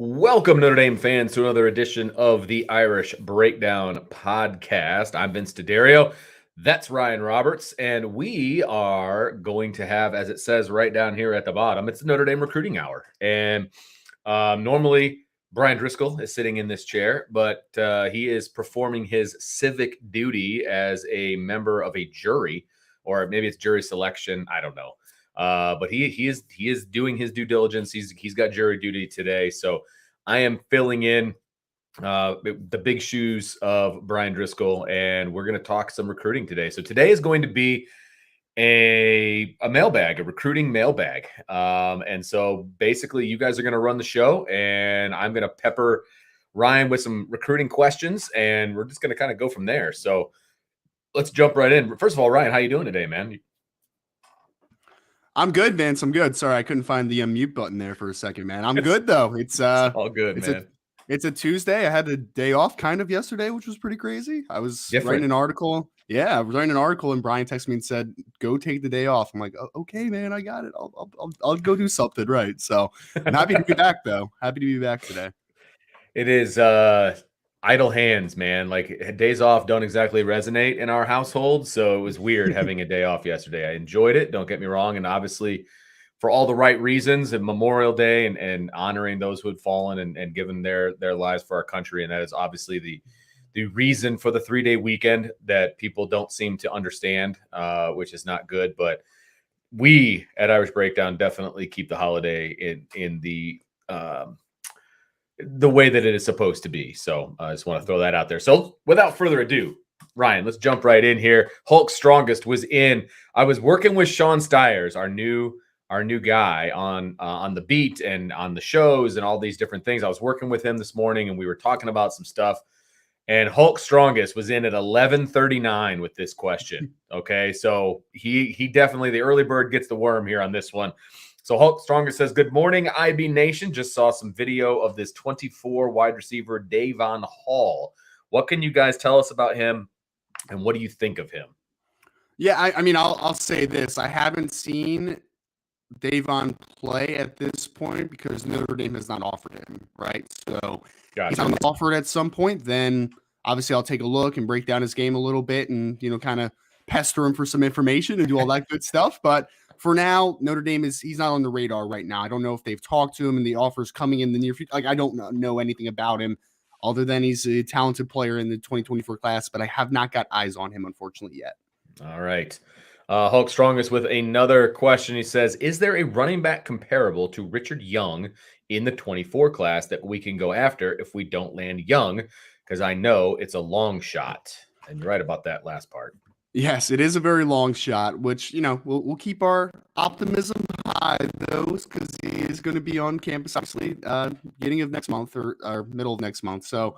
Welcome, Notre Dame fans, to another edition of the Irish Breakdown podcast. I'm Vince D'Addario. That's Ryan Roberts, and we are going to have, as it says right down here at the bottom, it's Notre Dame Recruiting Hour. And normally, Brian Driscoll is sitting in this chair, but he is performing his civic duty as a member of a jury, or maybe it's jury selection. I don't know. But he is doing his due diligence. He's got jury duty today, so I am filling in the big shoes of Brian Driscoll, and we're going to talk some recruiting today. So today is going to be a mailbag, a recruiting mailbag, and so basically you guys are going to run the show, and I'm going to pepper Ryan with some recruiting questions, and we're just going to kind of go from there. So let's jump right in. First of all, Ryan, how you doing today, man? I'm good, Vince. I'm good. Sorry, I couldn't find the mute button there for a second, man. I'm good though. It's all good, man. It's a Tuesday. I had a day off kind of yesterday, which was pretty crazy. I was writing an article. Yeah, I was writing an article, and Brian texted me and said, "Go take the day off." I'm like, "Okay, man, I got it. I'll go do something." Right. So I'm happy to be back, though. Happy to be back today. It is idle hands, man. Like, days off don't exactly resonate in our household, so it was weird having a day off yesterday. I enjoyed it, don't get me wrong, and obviously for all the right reasons, and Memorial Day and honoring those who had fallen and given their lives for our country, and that is obviously the reason for the 3-day weekend that people don't seem to understand, which is not good. But we at Irish Breakdown definitely keep the holiday in the way that it is supposed to be. So I just want to throw that out there. So without further ado, Ryan, let's jump right in here. Hulk's Strongest was in. I was working with Sean Stiers, our new guy on the beat and on the shows and all these different things. I was working with him this morning, and we were talking about some stuff. And Hulk's Strongest was in at 11:39 with this question. Okay, so he definitely, the early bird gets the worm here on this one. So Hulk Strongest says, "Good morning, IB Nation. Just saw some video of this 24 wide receiver, Davon Hall. What can you guys tell us about him, and what do you think of him?" Yeah, I mean, I'll say this. I haven't seen Davon play at this point because Notre Dame has not offered him, right? So he's not offered at some point, then obviously I'll take a look and break down his game a little bit and, kind of pester him for some information and do all that good stuff. But for now, Notre Dame he's not on the radar right now. I don't know if they've talked to him and the offer's coming in the near future. Like, I don't know anything about him other than he's a talented player in the 2024 class, but I have not got eyes on him, unfortunately, yet. All right. Hulk Strongest with another question. He says, "Is there a running back comparable to Richard Young in the 24 class that we can go after if we don't land Young? Because I know it's a long shot." And you're right about that last part. Yes, it is a very long shot, which, we'll keep our optimism high, though, because he is going to be on campus, obviously, beginning of next month or middle of next month. So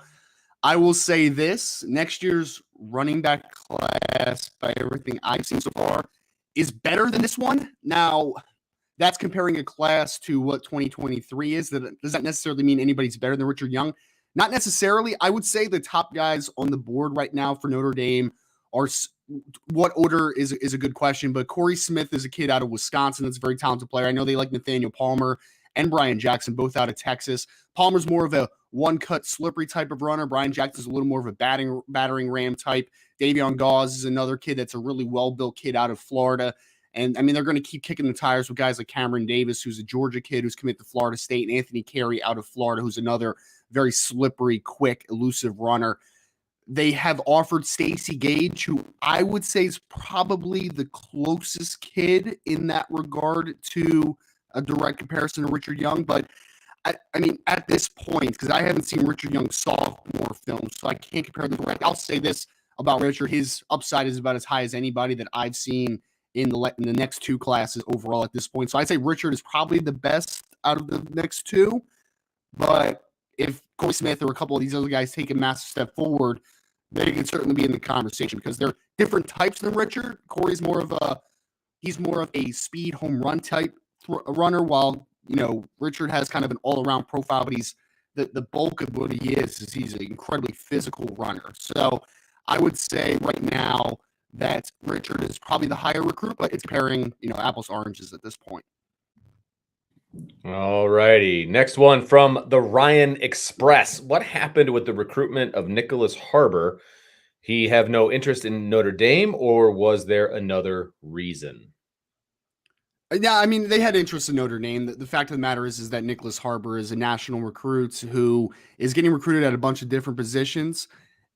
I will say this, next year's running back class, by everything I've seen so far, is better than this one. Now, that's comparing a class to what 2023 is. Does that necessarily mean anybody's better than Richard Young? Not necessarily. I would say the top guys on the board right now for Notre Dame are, what order is a good question, but Corey Smith is a kid out of Wisconsin that's a very talented player. I know they like Nathaniel Palmer and Brian Jackson, both out of Texas. Palmer's more of a one-cut, slippery type of runner. Brian Jackson's a little more of a battering ram type. Davion Gauze is another kid that's a really well-built kid out of Florida. And, I mean, they're going to keep kicking the tires with guys like Cameron Davis, who's a Georgia kid who's committed to Florida State, and Anthony Carey out of Florida, who's another very slippery, quick, elusive runner. They have offered Stacey Gage, who I would say is probably the closest kid in that regard to a direct comparison to Richard Young. But, I mean, at this point, because I haven't seen Richard Young's sophomore film, so I can't compare them direct. I'll say this about Richard. His upside is about as high as anybody that I've seen in the next two classes overall at this point. So I'd say Richard is probably the best out of the next two. But if Corey Smith or a couple of these other guys take a massive step forward, they can certainly be in the conversation because they're different types than Richard. Corey's more of a speed home run type runner, while Richard has kind of an all around profile, but he's the bulk of what he is he's an incredibly physical runner. So I would say right now that Richard is probably the higher recruit, but it's comparing apples to oranges at this point. All righty. Next one from the Ryan Express. What happened with the recruitment of Nicholas Harbor? He have no interest in Notre Dame, or was there another reason? Yeah, I mean, they had interest in Notre Dame. The fact of the matter is that Nicholas Harbor is a national recruit who is getting recruited at a bunch of different positions.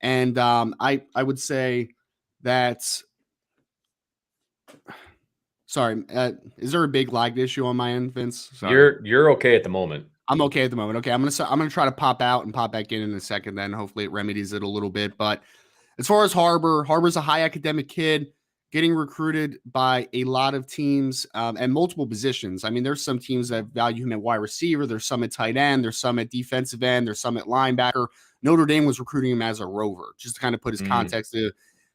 And I would say that sorry, is there a big lag issue on my end, Vince? Sorry. You're okay at the moment. I'm okay at the moment. Okay, I'm gonna try to pop out and pop back in a second. Then hopefully it remedies it a little bit. But as far as Harbor's a high academic kid getting recruited by a lot of teams and multiple positions. I mean, there's some teams that value him at wide receiver. There's some at tight end. There's some at defensive end. There's some at linebacker. Notre Dame was recruiting him as a rover, just to kind of put his context to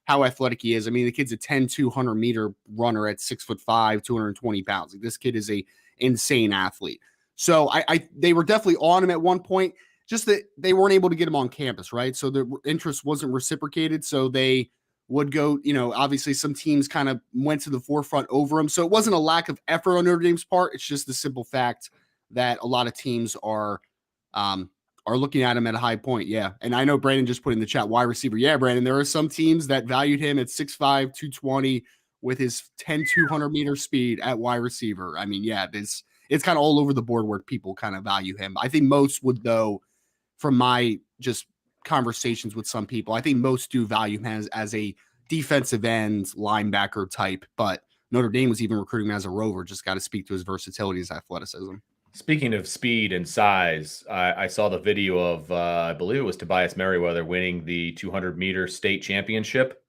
how athletic he is. I mean, the kid's a 200 meter runner at 6'5", 220 pounds. Like, this kid is a insane athlete. So they were definitely on him at one point, just that they weren't able to get him on campus, right? So the interest wasn't reciprocated. So they would go, obviously some teams kind of went to the forefront over him. So it wasn't a lack of effort on Notre Dame's part. It's just the simple fact that a lot of teams are looking at him at a high point. Yeah. And I know Brandon just put in the chat wide receiver. Yeah, Brandon, there are some teams that valued him at 6'5", 220 with his 200 meter speed at wide receiver. I mean, yeah, it's kind of all over the board where people kind of value him. I think most would, though, from my just conversations with some people, I think most do value him as a defensive end linebacker type, but Notre Dame was even recruiting him as a rover. Just got to speak to his versatility, his athleticism. Speaking of speed and size, I saw the video of, I believe it was Tobias Merriweather winning the 200-meter state championship.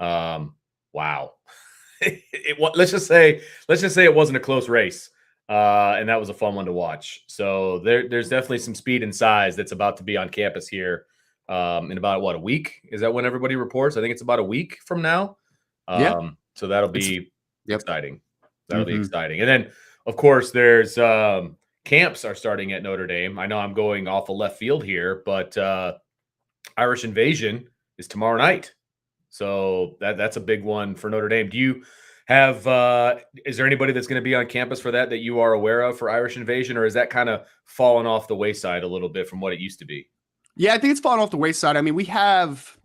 Wow. Let's just say it wasn't a close race. And that was a fun one to watch. So there's definitely some speed and size that's about to be on campus here in about, a week? Is that when everybody reports? I think it's about a week from now. So that'll be exciting. That'll be exciting. And then, of course, there's camps are starting at Notre Dame. I know I'm going off of left field here, but Irish Invasion is tomorrow night. So that's a big one for Notre Dame. Do you have is there anybody that's going to be on campus for that you are aware of for Irish Invasion, or is that kind of fallen off the wayside a little bit from what it used to be? Yeah, I think it's fallen off the wayside. I mean, we have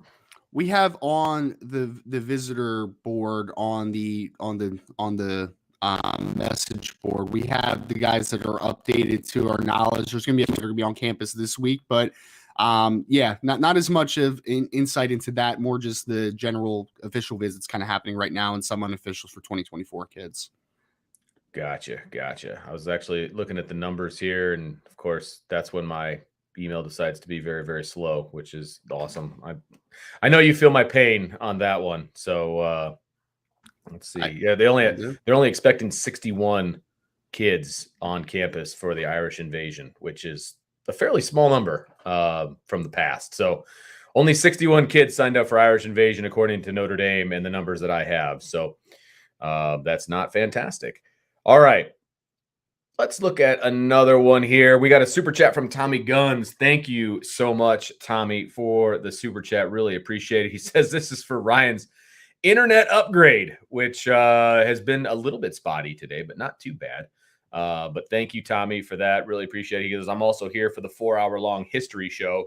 on the visitor board on the message board, we have the guys that are updated to our knowledge. There's going to be they're going to be on campus this week, but not as much of insight into that, more just the general official visits kind of happening right now and some unofficials for 2024 kids. Gotcha. I was actually looking at the numbers here, and of course that's when my email decides to be very, very slow, which is awesome. I know you feel my pain on that one. So let's see. They're only expecting 61 kids on campus for the Irish Invasion, which is a fairly small number from the past. So only 61 kids signed up for Irish Invasion, according to Notre Dame and the numbers that I have. So that's not fantastic. All right. Let's look at another one here. We got a super chat from Tommy Guns. Thank you so much, Tommy, for the super chat. Really appreciate it. He says this is for Ryan's internet upgrade, which has been a little bit spotty today, but not too bad. But thank you, Tommy, for that. Really appreciate it. He goes, I'm also here for the 4-hour-long history show.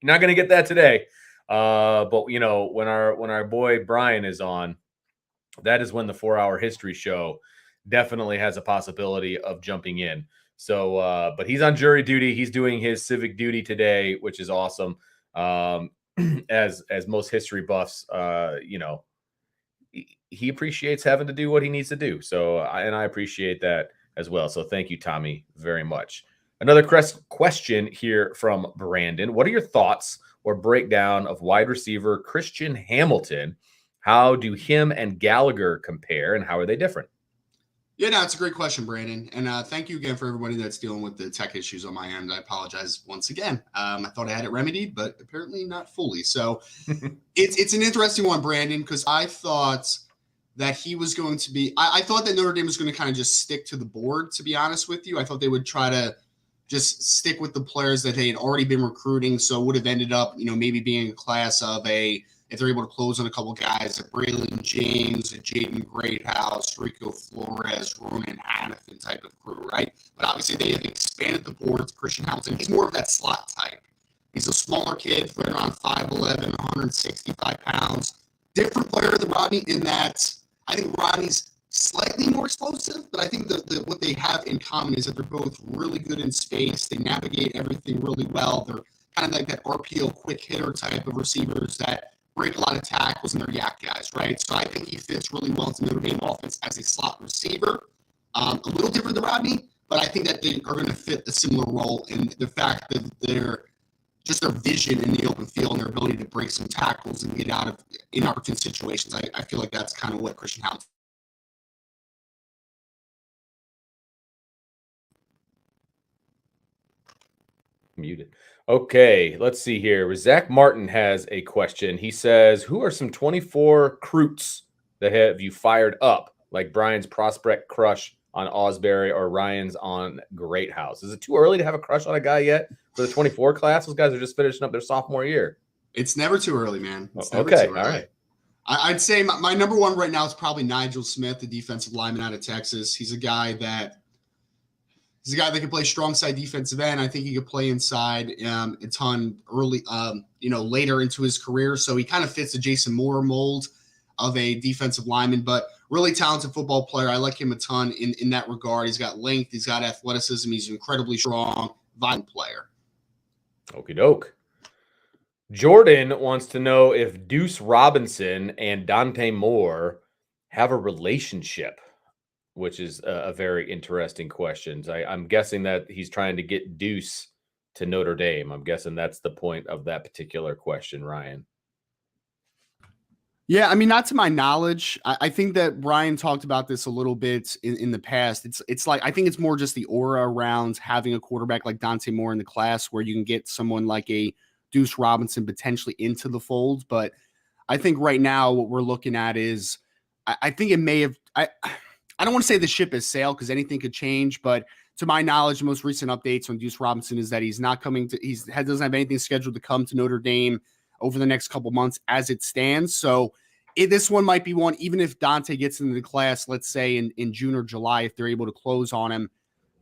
You're not going to get that today. But, when our boy Brian is on, that is when the 4-hour history show definitely has a possibility of jumping in. So, but he's on jury duty. He's doing his civic duty today, which is awesome. As most history buffs, he appreciates having to do what he needs to do. So, I appreciate that as well. So thank you, Tommy, very much. Another question here from Brandon. What are your thoughts or breakdown of wide receiver Christian Hamilton? How do him and Gallagher compare, and how are they different? Yeah, no, it's a great question, Brandon. And thank you again for everybody that's dealing with the tech issues on my end. I apologize once again. I thought I had it remedied, but apparently not fully. So it's an interesting one, Brandon, because I thought that he was going to be. I thought that Notre Dame was going to kind of just stick to the board, to be honest with you. I thought they would try to just stick with the players that they had already been recruiting. So it would have ended up, maybe being a class of if they're able to close on a couple guys, a Braylon James, a Jaden Greathouse, Rico Flores, Ronan Hannafin type of crew, right? But obviously they have expanded the boards. Christian Hamilton, he's more of that slot type. He's a smaller kid, right around 5'11", 165 pounds. Different player than Rodney in that I think Rodney's slightly more explosive, but I think what they have in common is that they're both really good in space. They navigate everything really well. They're kind of like that RPO quick hitter type of receivers that break a lot of tackles, and they're yak guys, right? So I think he fits really well into Notre Dame offense as a slot receiver. A little different than Rodney, but I think that they are going to fit a similar role in the fact that their vision in the open field and their ability to break some tackles and get out of inopportune situations. I feel like that's kind of what Christian Hamilton. Muted. Okay, let's see here. Zach Martin has a question. He says, who are some 24 recruits that have you fired up, like Brian's prospect crush on Osbury or Ryan's on Greathouse? Is it too early to have a crush on a guy yet for the 24 class? Those guys are just finishing up their sophomore year. It's never too early, man. It's never too early. All right. I'd say my number one right now is probably Nigel Smith, the defensive lineman out of Texas. He's a guy that can play strong side defensive end. I think he could play inside a ton early, later into his career. So he kind of fits the Jason Moore mold of a defensive lineman, but really talented football player. I like him a ton in that regard. He's got length. He's got athleticism. He's incredibly strong, violent player. Okie doke. Jordan wants to know if Deuce Robinson and Dante Moore have a relationship, which is a very interesting question. I'm guessing that he's trying to get Deuce to Notre Dame. I'm guessing that's the point of that particular question, Ryan. Yeah, I mean, not to my knowledge. I think that Brian talked about this a little bit in the past. It's like I think it's more just the aura around having a quarterback like Dante Moore in the class where you can get someone like a Deuce Robinson potentially into the fold. But I think right now what we're looking at is I think it may have I don't want to say the ship has sailed because anything could change, but to my knowledge, the most recent updates on Deuce Robinson is that he's not coming to doesn't have anything scheduled to come to Notre Dame over the next couple months as it stands. So this one might be one, even if Dante gets into the class, let's say in June or July, if they're able to close on him,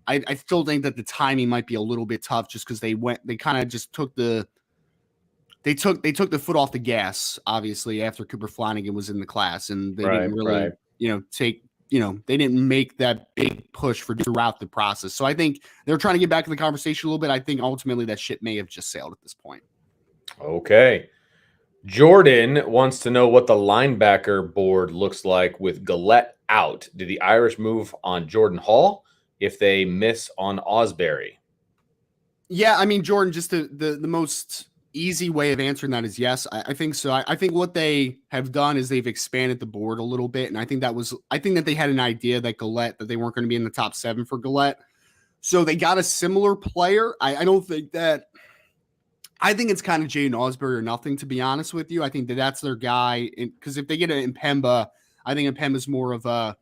I still think that the timing might be a little bit tough just because they kind of just took the foot off the gas, obviously, after Cooper Flanagan was in the class, and they didn't really, they didn't make that big push throughout the process. So I think they're trying to get back in the conversation a little bit. I think ultimately that ship may have just sailed at this point. Okay. Jordan wants to know what the linebacker board looks like with Gillette out. Do the Irish move on Jordan Hall if they miss on Osbury? Yeah, I mean, Jordan, just the most easy way of answering that is yes. I think so. I think what they have done is they've expanded the board a little bit, and I think that they had an idea that they weren't going to be in the top 7 for Gillette, so they got a similar player. I don't think that. I think it's kind of Jaden Osbury or nothing, to be honest with you. I think that's their guy, because if they get an Impemba, I think Impemba's more of a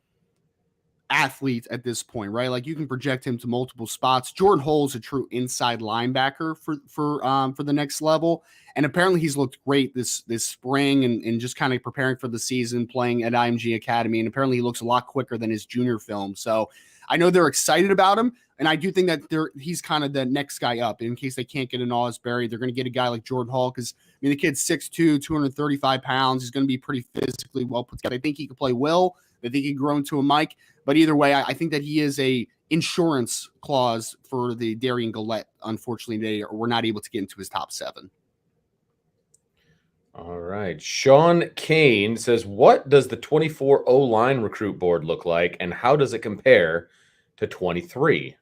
athlete at this point, right? Like you can project him to multiple spots. Jordan Hull's a true inside linebacker for the next level, and apparently he's looked great this spring and just kind of preparing for the season, playing at IMG Academy, and apparently he looks a lot quicker than his junior film. So I know they're excited about him. And I do think that he's kind of the next guy up. In case they can't get an Osbury, they're going to get a guy like Jordan Hall because, I mean, the kid's 6'2", 235 pounds. He's going to be pretty physically well put together. I think he can play Will. I think he can grow into a Mike. But either way, I think that he is a insurance clause for the Darian Gillette. Unfortunately, they were not able to get into his top 7. All right. Sean Kane says, what does the 24 O-line recruit board look like, and how does it compare to 23?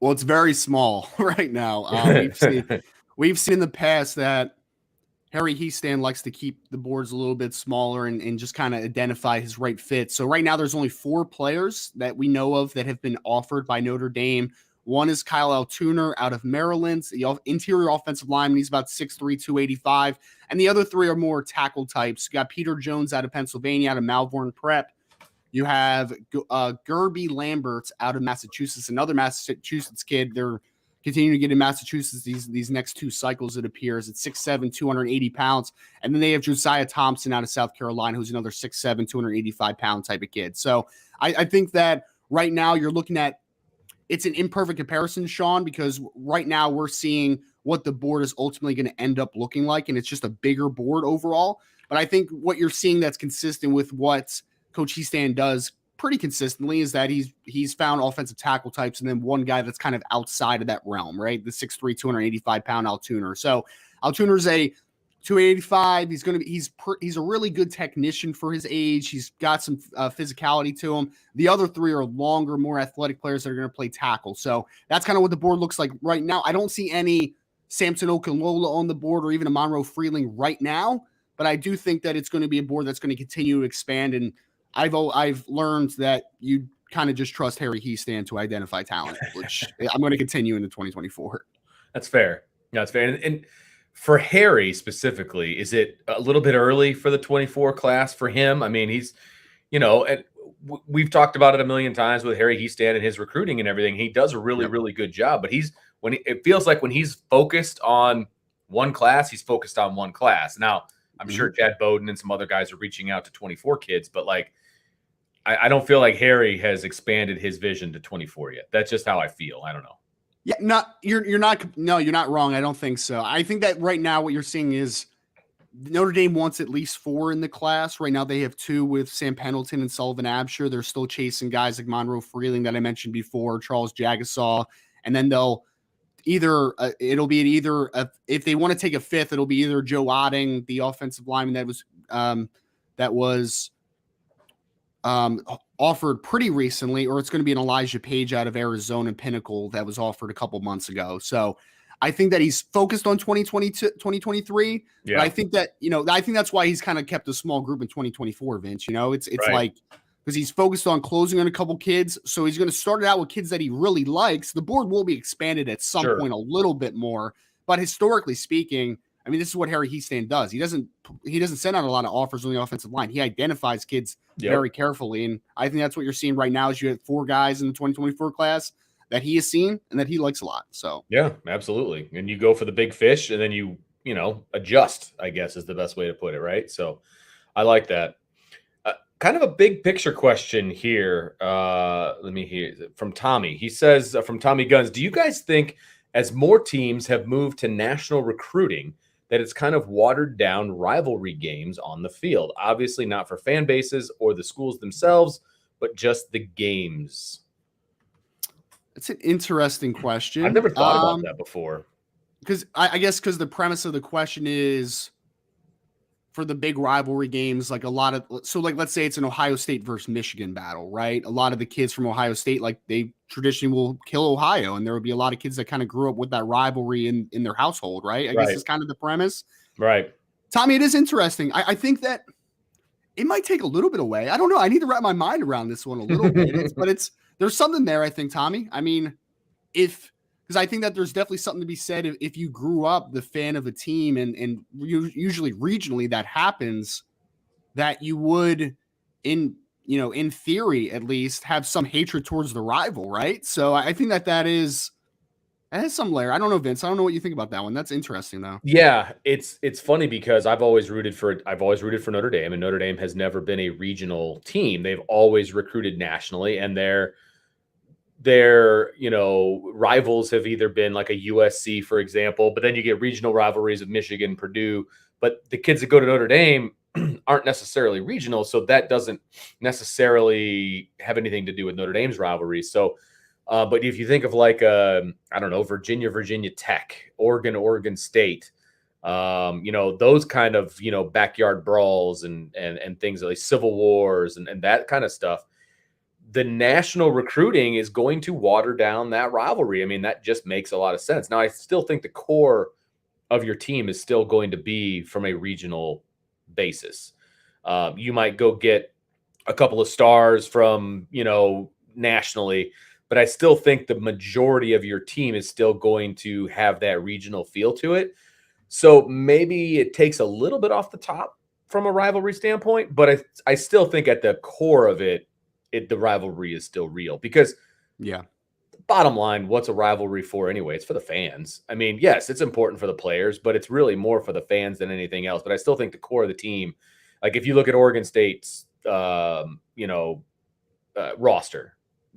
Well, it's very small right now. We've seen in the past that Harry Heastan likes to keep the boards a little bit smaller and just kind of identify his right fit. So right now there's only 4 players that we know of that have been offered by Notre Dame. One is Kyle Altuner out of Maryland, the interior offensive lineman. He's about 6'3", 285. And the other 3 are more tackle types. You got Peter Jones out of Pennsylvania, out of Malvern Prep. You have Gerby Lambert out of Massachusetts, another Massachusetts kid. They're continuing to get in Massachusetts these next 2 cycles, it appears. It's 6'7", 280 pounds. And then they have Josiah Thompson out of South Carolina, who's another 6'7", 285-pound type of kid. So I think that right now you're looking at, it's an imperfect comparison, Sean, because right now we're seeing what the board is ultimately going to end up looking like, and it's just a bigger board overall. But I think what you're seeing that's consistent with what Coach Heastan does pretty consistently is that he's found offensive tackle types and then one guy that's kind of outside of that realm, right? The 6'3", 285-pound Altuner. So Altuner's a 285. He's a really good technician for his age. He's got some physicality to him. The other 3 are longer, more athletic players that are going to play tackle. So that's kind of what the board looks like right now. I don't see any Samson Okunlola on the board or even a Monroe Freeling right now, but I do think that it's going to be a board that's going to continue to expand. And I've learned that you kind of just trust Harry Heastan to identify talent, which I'm going to continue into 2024. That's fair. Yeah, that's fair. And for Harry specifically, is it a little bit early for the 24 class for him? I mean, he's, and we've talked about it a million times with Harry Heastan and his recruiting and everything. He does a really, really good job, but it feels like when he's focused on one class, he's focused on one class. Now, I'm sure Chad Bowden and some other guys are reaching out to 24 kids, but I don't feel like Harry has expanded his vision to 24 yet. That's just how I feel. I don't know. Yeah, you're not wrong. I don't think so. I think that right now what you're seeing is Notre Dame wants at least 4 in the class. Right now they have 2 with Sam Pendleton and Sullivan Absher. They're still chasing guys like Monroe Freeling that I mentioned before, Charles Jagasaw, and then they'll if they want to take a 5th, it'll be either Joe Otting, the offensive lineman that was offered pretty recently, or it's going to be an Elijah Page out of Arizona Pinnacle that was offered a couple months ago. So I think that he's focused on 2022, 2023. Yeah. But I think that, I think that's why he's kind of kept a small group in 2024, Vince. It's right. Like, because he's focused on closing on a couple kids. So he's going to start it out with kids that he really likes. The board will be expanded at some point a little bit more. But historically speaking, I mean, this is what Harry Heastan does. He doesn't send out a lot of offers on the offensive line. He identifies kids very carefully. And I think that's what you're seeing right now is you have 4 guys in the 2024 class that he has seen and that he likes a lot. So yeah, absolutely. And you go for the big fish and then you adjust, I guess is the best way to put it. Right. So I like that. Kind of a big picture question here. Let me hear from Tommy. He says from Tommy Guns, do you guys think as more teams have moved to national recruiting that it's kind of watered down rivalry games on the field? Obviously not for fan bases or the schools themselves, but just the games. It's an interesting question. I've never thought about that before. Because I guess because the premise of the question is for the big rivalry games, like let's say it's an Ohio State versus Michigan battle, right? A lot of the kids from Ohio State, like they traditionally will kill Ohio, and there will be a lot of kids that kind of grew up with that rivalry in their household, right? I guess it's kind of the premise. Right. Tommy, it is interesting. I think that it might take a little bit away. I don't know. I need to wrap my mind around this one a little bit, but there's something there, I think, Tommy. I mean, because I think that there's definitely something to be said if you grew up the fan of a team and usually regionally that happens, that you would in theory at least have some hatred towards the rival, right? So I think that has some layer. I don't know, Vince. I don't know what you think about that one. That's interesting though. Yeah, it's funny because I've always rooted for Notre Dame, and Notre Dame has never been a regional team. They've always recruited nationally, and their rivals have either been like a USC, for example, but then you get regional rivalries of Michigan, Purdue, but the kids that go to Notre Dame aren't necessarily regional. So that doesn't necessarily have anything to do with Notre Dame's rivalries. So, but if you think of Virginia Tech, Oregon State, those kind of, backyard brawls and things like Civil Wars and that kind of stuff, the national recruiting is going to water down that rivalry. I mean, that just makes a lot of sense. Now, I still think the core of your team is still going to be from a regional basis. You might go get a couple of stars from, nationally, but I still think the majority of your team is still going to have that regional feel to it. So maybe it takes a little bit off the top from a rivalry standpoint, but I still think at the core of it, the rivalry is still real because bottom line, what's a rivalry for anyway? It's for the fans. I mean, yes, it's important for the players, but it's really more for the fans than anything else. But I still think the core of the team, like if you look at Oregon State's, roster,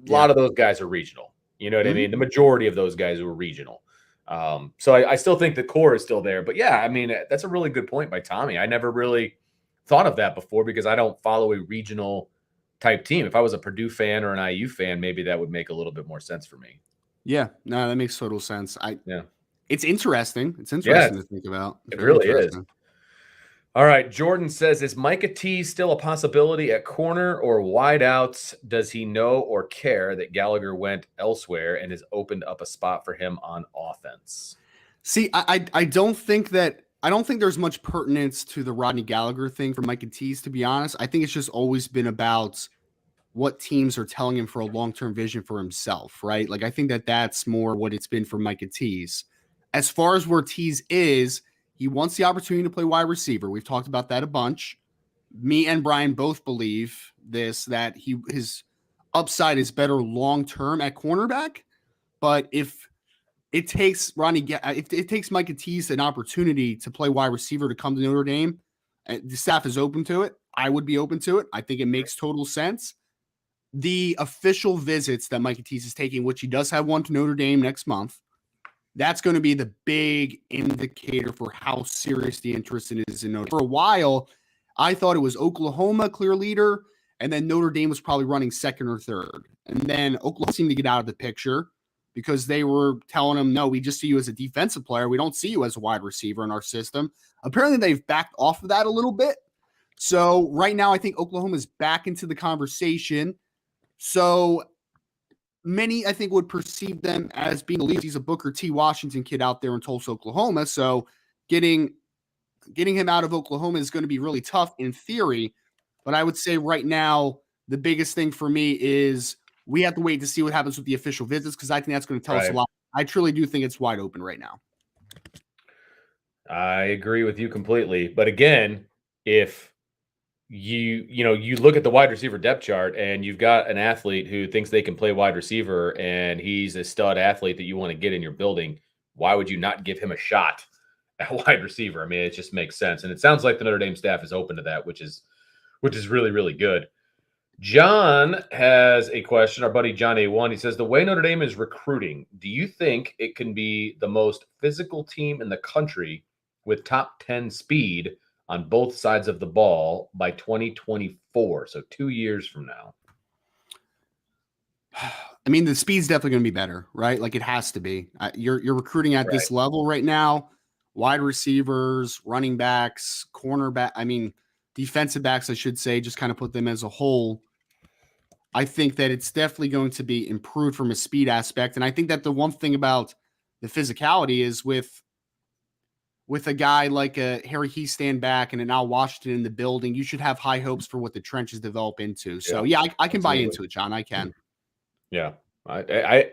a lot of those guys are regional. You know what I mean? The majority of those guys were regional. So I still think the core is still there. But yeah, I mean, that's a really good point by Tommy. I never really thought of that before because I don't follow a regional type team. If I was a Purdue fan or an IU fan, maybe that would make a little bit more sense for me. Yeah, no, that makes total sense. It's interesting. It's interesting to think about. It really is. All right. Jordan says, is Micah T still a possibility at corner or wideouts? Does he know or care that Gallagher went elsewhere and has opened up a spot for him on offense? See, I don't think there's much pertinence to the Rodney Gallagher thing for Micah Tease, to be honest. I think it's just always been about what teams are telling him for a long-term vision for himself, right? Like, I think that's more what it's been for Micah Tease. As far as where Tease is, he wants the opportunity to play wide receiver. We've talked about that a bunch. Me and Brian both believe that his upside is better long-term at cornerback. But if it takes Micah Tease an opportunity to play wide receiver to come to Notre Dame, the staff is open to it. I would be open to it. I think it makes total sense. The official visits that Micah Tease is taking, which he does have one to Notre Dame next month, that's going to be the big indicator for how serious the interest is in Notre Dame. For a while, I thought it was Oklahoma clear leader, and then Notre Dame was probably running second or third. And then Oklahoma seemed to get out of the picture because they were telling him, no, we just see you as a defensive player. We don't see you as a wide receiver in our system. Apparently, they've backed off of that a little bit. So right now, I think Oklahoma's back into the conversation. So many, I think, would perceive them as being the lead. He's a Booker T. Washington kid out there in Tulsa, Oklahoma. So getting him out of Oklahoma is going to be really tough in theory. But I would say right now, the biggest thing for me is we have to wait to see what happens with the official visits because I think that's going to tell us a lot. I truly do think it's wide open right now. I agree with you completely. But again, if you look at the wide receiver depth chart and you've got an athlete who thinks they can play wide receiver and he's a stud athlete that you want to get in your building, why would you not give him a shot at wide receiver? I mean, it just makes sense. And it sounds like the Notre Dame staff is open to that, which is really, really good. John has a question. Our buddy John A1, he says, the way Notre Dame is recruiting, do you think it can be the most physical team in the country with top 10 speed on both sides of the ball by 2024, so 2 years from now? I mean, the speed's definitely going to be better, right? Like it has to be. You're recruiting at this level right now. Wide receivers, running backs, cornerback. I mean, defensive backs, I should say, just kind of put them as a whole. I think that it's definitely going to be improved from a speed aspect. And I think that the one thing about the physicality is with a guy like a Harry Heastand back and an Al Washington in the building, you should have high hopes for what the trenches develop into. So, I can buy into it, John. I can. Yeah. I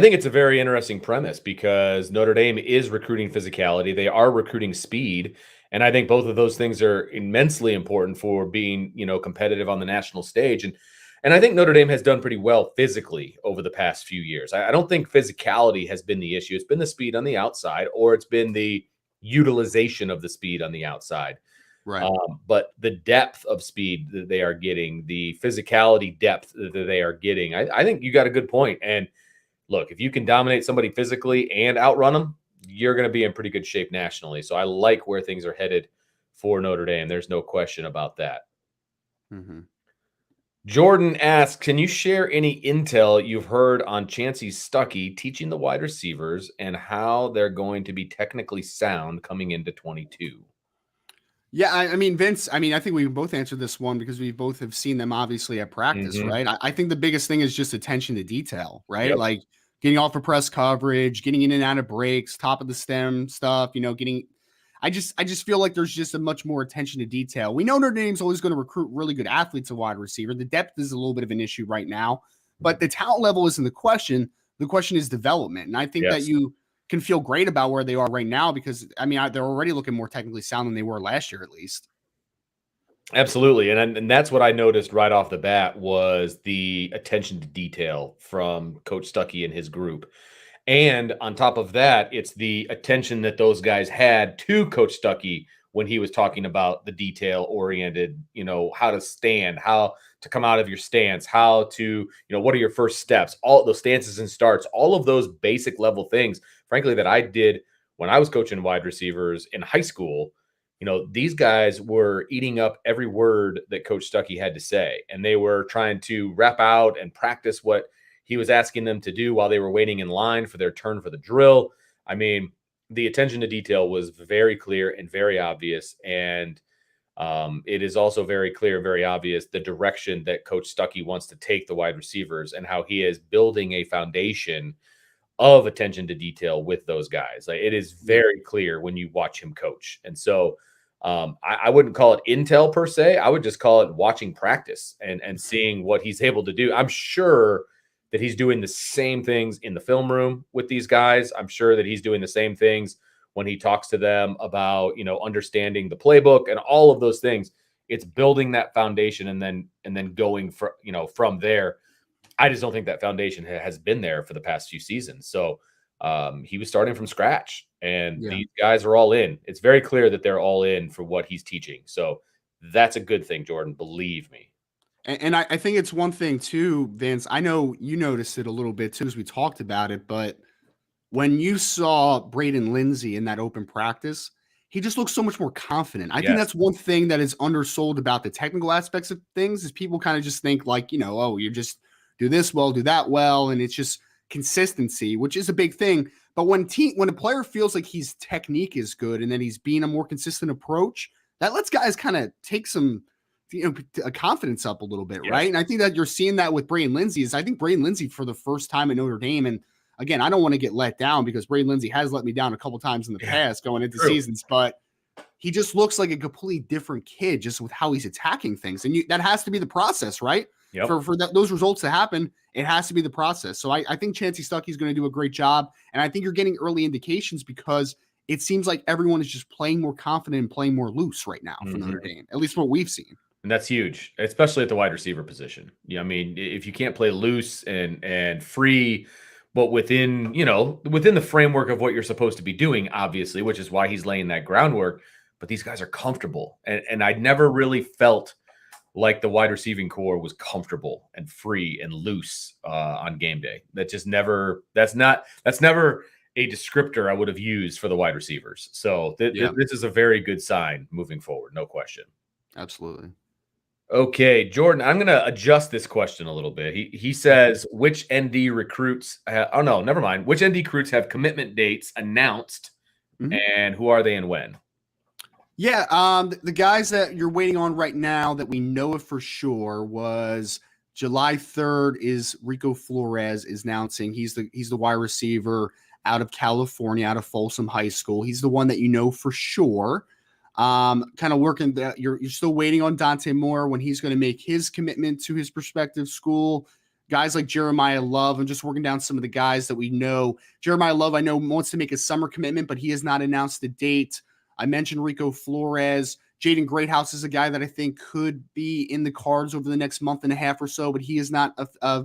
think it's a very interesting premise because Notre Dame is recruiting physicality. They are recruiting speed. And I think both of those things are immensely important for being, competitive on the national stage. And I think Notre Dame has done pretty well physically over the past few years. I don't think physicality has been the issue. It's been the speed on the outside, or it's been the utilization of the speed on the outside. Right. But the depth of speed that they are getting, the physicality depth that they are getting, I think you got a good point. And look, if you can dominate somebody physically and outrun them, you're going to be in pretty good shape nationally. So I like where things are headed for Notre Dame. There's no question about that. Mm-hmm. Jordan asks, can you share any intel you've heard on Chancey Stuckey teaching the wide receivers and how they're going to be technically sound coming into 22? Yeah, I mean, Vince, I think we both answered this one because we both have seen them obviously at practice, right? I think the biggest thing is just attention to detail, right? Yep. Like getting off of press coverage, getting in and out of breaks, top of the stem stuff, I just feel like there's just a much more attention to detail. We know Notre Dame's always going to recruit really good athletes at wide receiver. The depth is a little bit of an issue right now, but the talent level isn't the question. The question is development. And I think that you can feel great about where they are right now because, they're already looking more technically sound than they were last year, at least. Absolutely. And that's what I noticed right off the bat was the attention to detail from Coach Stuckey and his group. And on top of that, it's the attention that those guys had to Coach Stuckey when he was talking about the detail-oriented, how to stand, how to come out of your stance, how to, what are your first steps, all those stances and starts, all of those basic level things, frankly, that I did when I was coaching wide receivers in high school. These guys were eating up every word that Coach Stuckey had to say, and they were trying to rep out and practice what he was asking them to do while they were waiting in line for their turn for the drill. The attention to detail was very clear and very obvious, and it is also very clear and very obvious the direction that Coach Stuckey wants to take the wide receivers and how he is building a foundation of attention to detail with those guys. Like, it is very clear when you watch him coach. And so I wouldn't call it intel per se. I would just call it watching practice and seeing what he's able to do. I'm sure that he's doing the same things in the film room with these guys. I'm sure that he's doing the same things when he talks to them about, understanding the playbook and all of those things. It's building that foundation and then going from there. I just don't think that foundation has been there for the past few seasons. So he was starting from scratch, and these guys are all in. It's very clear that they're all in for what he's teaching. So that's a good thing, Jordan. Believe me. And I think it's one thing too, Vince. I know you noticed it a little bit too as we talked about it, but when you saw Braden Lindsay in that open practice, he just looks so much more confident. I think that's one thing that is undersold about the technical aspects of things is people kind of just think like, oh, you just do this well, do that well, and it's just consistency, which is a big thing. But when a player feels like his technique is good and then he's being a more consistent approach, that lets guys kind of take some a confidence up a little bit, right? And I think that you're seeing that with Braden Lindsay. I think Braden Lindsay for the first time at Notre Dame, and again, I don't want to get let down because Braden Lindsay has let me down a couple times in the past going into seasons, but he just looks like a completely different kid just with how he's attacking things. And that has to be the process, right? Yep. For those results to happen, it has to be the process. So I think Chancey Stuckey's going to do a great job. And I think you're getting early indications because it seems like everyone is just playing more confident and playing more loose right now for Notre Dame, at least what we've seen. And that's huge, especially at the wide receiver position. If you can't play loose and free, but within the framework of what you're supposed to be doing, obviously, which is why he's laying that groundwork. But these guys are comfortable. And I never really felt like the wide receiving core was comfortable and free and loose on game day. That's never a descriptor I would have used for the wide receivers. So this is a very good sign moving forward. No question. Absolutely. Okay, Jordan, I'm going to adjust this question a little bit. He says, which ND recruits which ND recruits have commitment dates announced and who are they and when? Yeah, the guys that you're waiting on right now that we know of for sure was July 3rd is Rico Flores is announcing. He's the wide receiver out of California, out of Folsom High School. He's the one that you know for sure. Kind of working that you're still waiting on Dante Moore when he's going to make his commitment to his prospective school. Guys like Jeremiah Love, I'm just working down some of the guys that we know. Jeremiah Love, I know, wants to make a summer commitment, but he has not announced a date. I mentioned Rico Flores. Jaden Greathouse is a guy that I think could be in the cards over the next month and a half or so, but he has not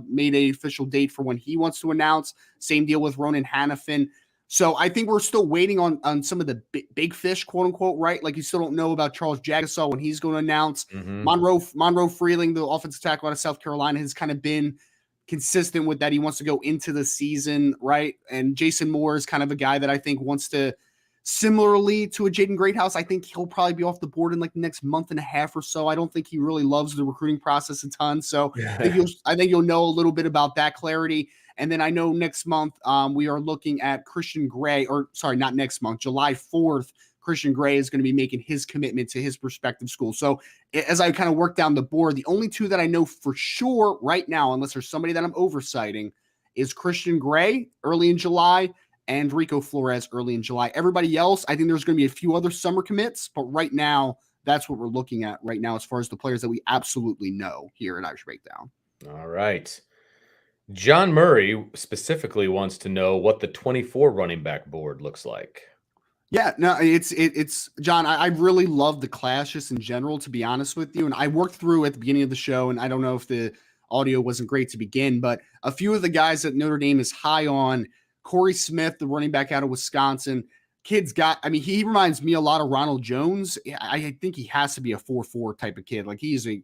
made an official date for when he wants to announce. Same deal with Ronan Hannafin. So I think we're still waiting on some of the big fish, quote unquote, right? Like you still don't know about Charles Jagasaw when he's going to announce. Monroe Freeling, the offensive tackle out of South Carolina, has kind of been consistent with that. He wants to go into the season, right? And Jason Moore is kind of a guy that I think wants to, similarly to a Jaden Greathouse, I think he'll probably be off the board in like the next month and a half or so. I don't think he really loves the recruiting process a ton. So I think you'll know a little bit about that clarity. And then I know next month we are looking at Christian Gray, or sorry, not next month, July 4th, Christian Gray is going to be making his commitment to his prospective school. So as I kind of work down the board, the only two that I know for sure right now, unless there's somebody that I'm oversighting, is Christian Gray early in July and Rico Flores early in July. Everybody else, I think there's going to be a few other summer commits, but right now, that's what we're looking at right now as far as the players that we absolutely know here at Irish Breakdown. All right. John Murray specifically wants to know what the 24 running back board looks like. Yeah, no, it's John. I really love the class just in general, to be honest with you. And I worked through at the beginning of the show, and I don't know if the audio wasn't great to begin, but a few of the guys that Notre Dame is high on. Corey Smith, the running back out of Wisconsin. He reminds me a lot of Ronald Jones. I think he has to be a 4.4 type of kid. Like he's a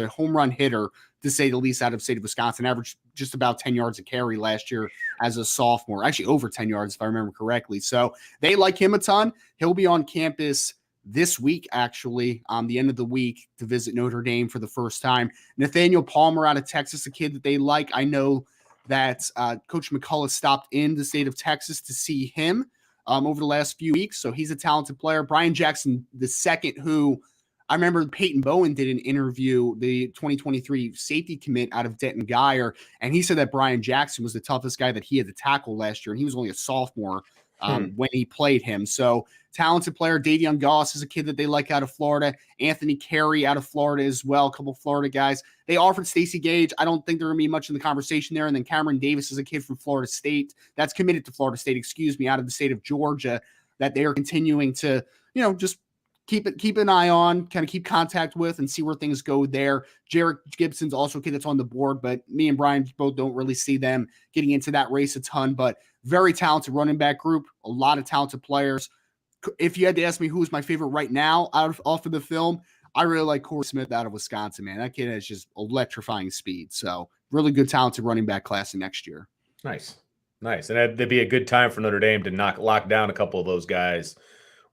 home run hitter, to say the least, out of state of Wisconsin. Averaged just about 10 yards a carry last year as a sophomore, actually over 10 yards if I remember correctly. So they like him a ton. He'll be on campus this week, actually, on the end of the week to visit Notre Dame for the first time. Nathaniel Palmer out of Texas, a kid that they like. I know that Coach McCullough stopped in the state of Texas to see him over the last few weeks. So he's a talented player. Brian Jackson II, who I remember Peyton Bowen did an interview, the 2023 safety commit out of Denton Guyer, and he said that Brian Jackson was the toughest guy that he had to tackle last year, and he was only a sophomore when he played him. So talented player. Davion Goss is a kid that they like out of Florida. Anthony Carey out of Florida as well. A couple of Florida guys. They offered Stacey Gage. I don't think there will be much in the conversation there. And then Cameron Davis is a kid from Florida State that's committed to Florida State, out of the state of Georgia, that they are continuing to, just keep an eye on, kind of keep contact with and see where things go there. Jarek Gibson's also a kid that's on the board, but me and Brian both don't really see them getting into that race a ton, but very talented running back group, a lot of talented players. If you had to ask me who's my favorite right now off of the film, I really like Corey Smith out of Wisconsin, man. That kid has just electrifying speed. So really good, talented running back class in next year. Nice. And that'd be a good time for Notre Dame to lock down a couple of those guys,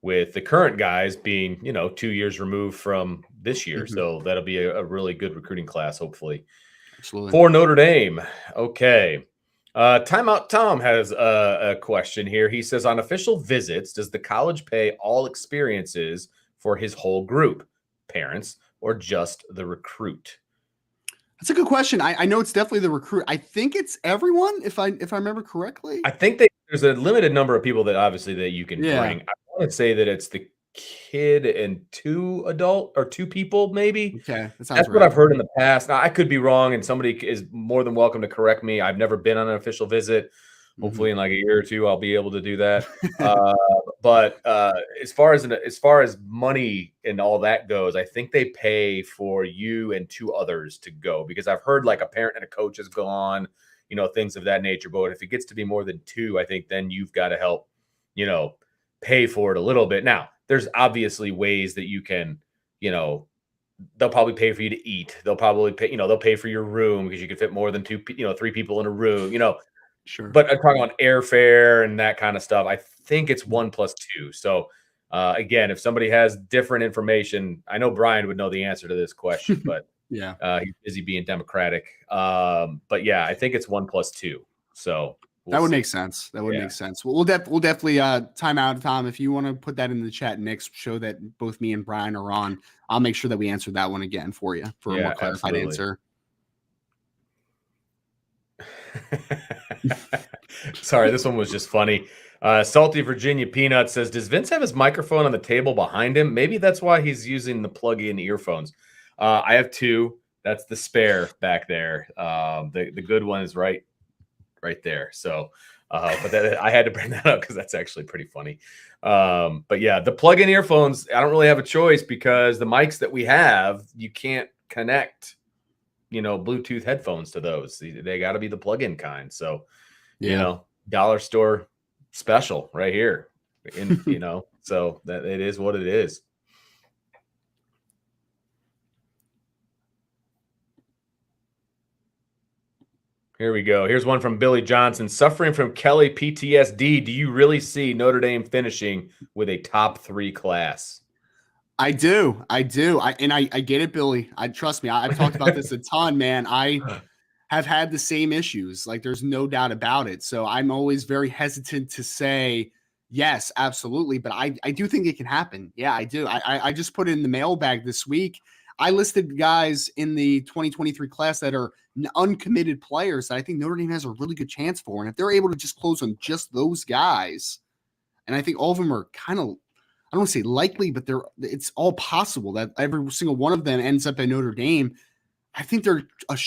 with the current guys being, 2 years removed from this year. Mm-hmm. So that'll be a really good recruiting class, hopefully. Absolutely. For Notre Dame. Okay. Timeout Tom has a question here. He says, on official visits, does the college pay all experiences for his whole group, parents, or just the recruit? That's a good question. I know it's definitely the recruit. I think it's everyone, if I remember correctly. I think there's a limited number of people that you can bring. I want to say that it's the kid and two people, maybe. Okay, that's what I've heard in the past. Now, I could be wrong, and somebody is more than welcome to correct me. I've never been on an official visit. Hopefully, in like a year or two, I'll be able to do that. But as far as money and all that goes, I think they pay for you and two others to go, because I've heard like a parent and a coach has gone, things of that nature. But if it gets to be more than two, I think then you've got to help, pay for it a little bit. Now, there's obviously ways that you can, they'll probably pay for you to eat. They'll probably pay, they'll pay for your room because you can fit more than three people in a room, Sure. But I'm talking about airfare and that kind of stuff. I think it's 1+2. So again, if somebody has different information, I know Brian would know the answer to this question, but yeah, he's busy being democratic. But yeah, I think it's 1+2. So that would make sense. That would make sense. We'll definitely time out, Tom. If you want to put that in the chat next show that both me and Brian are on, I'll make sure that we answer that one again for you for a more clarified answer. Sorry, this one was just funny. Salty Virginia Peanut says, does Vince have his microphone on the table behind him? Maybe that's why he's using the plug-in earphones. I have two. That's the spare back there. The good one is right there. So, but I had to bring that up because that's actually pretty funny. But yeah, the plug-in earphones, I don't really have a choice because the mics that we have, you can't connect, Bluetooth headphones to those. They got to be the plug-in kind. So, dollar store special right here. So that it is what it is. Here we go. Here's one from Billy Johnson. Suffering from Kelly PTSD, do you really see Notre Dame finishing with a top 3 class? I do. I get it, Billy. Trust me. I've talked about this a ton, man. I have had the same issues. Like, there's no doubt about it. So I'm always very hesitant to say, yes, absolutely. But I do think it can happen. Yeah, I do. I just put it in the mailbag this week. I listed guys in the 2023 class that are uncommitted players that I think Notre Dame has a really good chance for. And if they're able to just close on just those guys, and I think all of them are kind of, I don't want to say likely, but it's all possible that every single one of them ends up at Notre Dame. I think they're I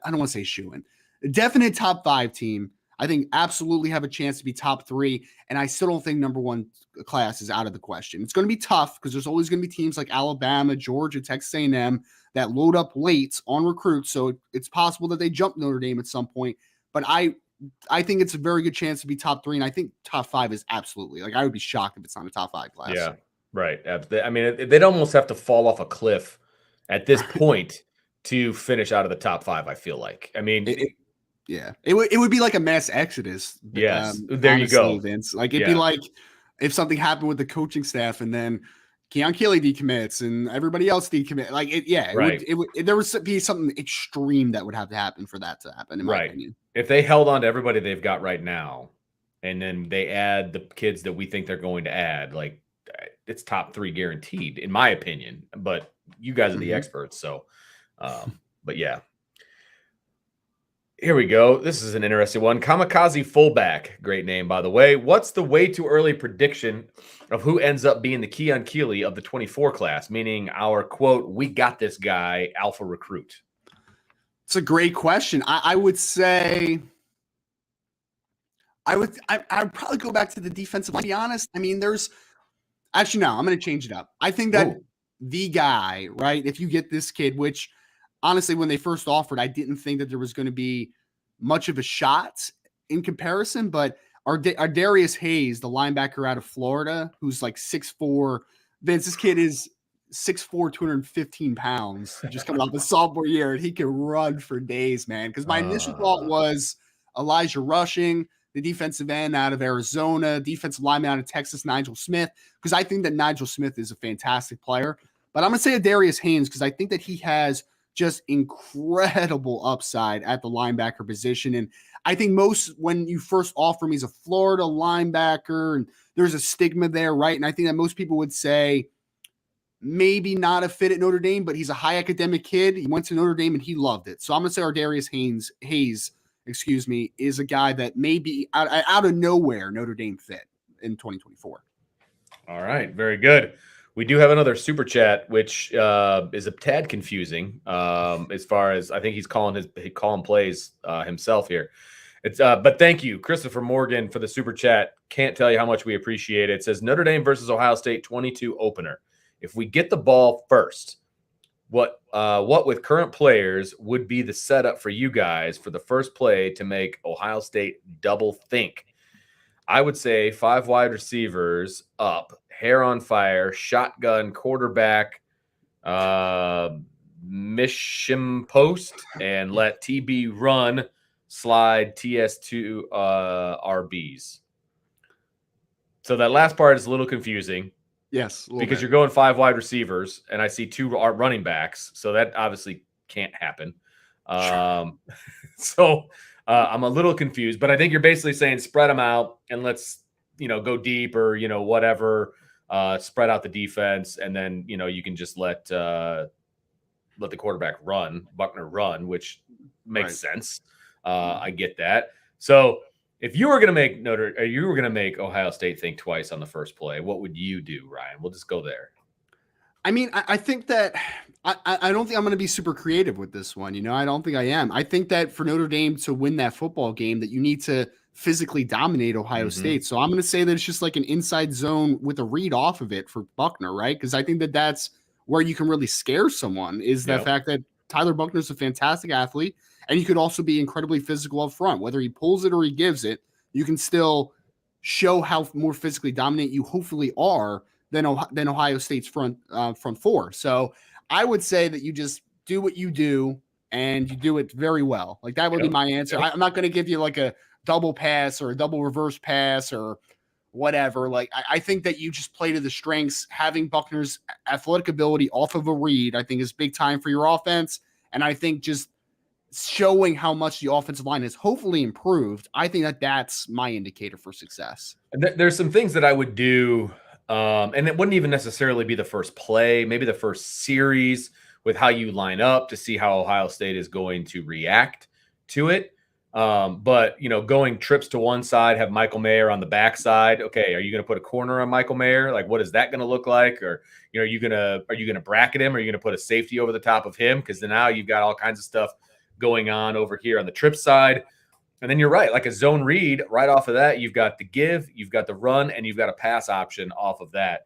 don't want to say shoe-in. A definite top 5 team. I think absolutely have a chance to be top 3. And I still don't think number 1 class is out of the question. It's going to be tough because there's always going to be teams like Alabama, Georgia, Texas A&M that load up late on recruits. So it's possible that they jump Notre Dame at some point. But I think it's a very good chance to be top 3. And I think top 5 is absolutely, like, I would be shocked if it's not a top 5 class. Yeah, right. I mean, they'd almost have to fall off a cliff at this point to finish out of the top 5, I feel like. I mean, it would be like a mass exodus. Yes, there you go, Vince. Like, it'd be like if something happened with the coaching staff and then Keon Keeley decommits and everybody else decommit. Like, there would be something extreme that would have to happen for that to happen, in my opinion. If they held on to everybody they've got right now, and then they add the kids that we think they're going to add, like, it's top 3 guaranteed, in my opinion. But you guys are the experts, so. But yeah. Here we go. This is an interesting one. Kamikaze fullback. Great name, by the way. What's the way too early prediction of who ends up being the Keon Keeley of the 24 class? Meaning our, quote, we got this guy, alpha recruit. It's a great question. I would say I'd probably go back to the defensive line, to be honest. I mean, I'm going to change it up. I think that the guy, right, if you get this kid, which honestly, when they first offered, I didn't think that there was going to be much of a shot in comparison, but our Darius Hayes, the linebacker out of Florida, who's like 6'4", Vince, this kid is 6'4", 215 pounds, just coming off his sophomore year, and he can run for days, man. Because my initial thought was Elijah Rushing, the defensive end out of Arizona, defensive lineman out of Texas, Nigel Smith, because I think that Nigel Smith is a fantastic player. But I'm going to say a Darius Hayes because I think that he has just incredible upside at the linebacker position. And I think when you first offer him, he's a Florida linebacker, and there's a stigma there, right? And I think that most people would say maybe not a fit at Notre Dame, but he's a high academic kid. He went to Notre Dame and he loved it. So I'm going to say our Darius Hayes, is a guy that maybe out of nowhere Notre Dame fit in 2024. All right. Very good. We do have another super chat, which is a tad confusing as far as I think he's calling plays himself here. But thank you, Christopher Morgan, for the super chat. Can't tell you how much we appreciate it. It says Notre Dame versus Ohio State 22 opener. If we get the ball first, what with current players would be the setup for you guys for the first play to make Ohio State double think? I would say 5 wide receivers up, hair on fire, shotgun, quarterback, mission post, and let TB run, slide TS2 RBs. So that last part is a little confusing. Yes. Because you're going 5 wide receivers, and I see 2 running backs. So that obviously can't happen. So I'm a little confused, but I think you're basically saying spread them out and let's, go deep or, whatever, spread out the defense. And then, you can just let the quarterback run, Buckner run, which makes sense. I get that. So if you were going to make Ohio State think twice on the first play, what would you do, Ryan? We'll just go there. I mean, I think that I don't think I'm going to be super creative with this one. I don't think I am. I think that for Notre Dame to win that football game, that you need to physically dominate Ohio State. So I'm going to say that it's just like an inside zone with a read off of it for Buckner, right? Because I think that that's where you can really scare someone is the fact that Tyler Buckner's a fantastic athlete, and you could also be incredibly physical up front. Whether he pulls it or he gives it, you can still show how more physically dominant you hopefully are than Ohio State's front 4. So I would say that you just do what you do, and you do it very well. Like, that would be my answer. I'm not going to give you like a double pass or a double reverse pass or whatever. Like, I think that you just play to the strengths. Having Buckner's athletic ability off of a read, I think, is big time for your offense. And I think just showing how much the offensive line has hopefully improved, I think that that's my indicator for success. There's some things that I would do, and it wouldn't even necessarily be the first play, maybe the first series, with how you line up to see how Ohio State is going to react to it. But going trips to one side, have Michael Mayer on the backside. Okay, are you going to put a corner on Michael Mayer? Like, what is that going to look like? Or are you going to bracket him? Are you going to put a safety over the top of him? Because then now you've got all kinds of stuff going on over here on the trip side. And then you're right, like a zone read right off of that, you've got the give, you've got the run, and you've got a pass option off of that.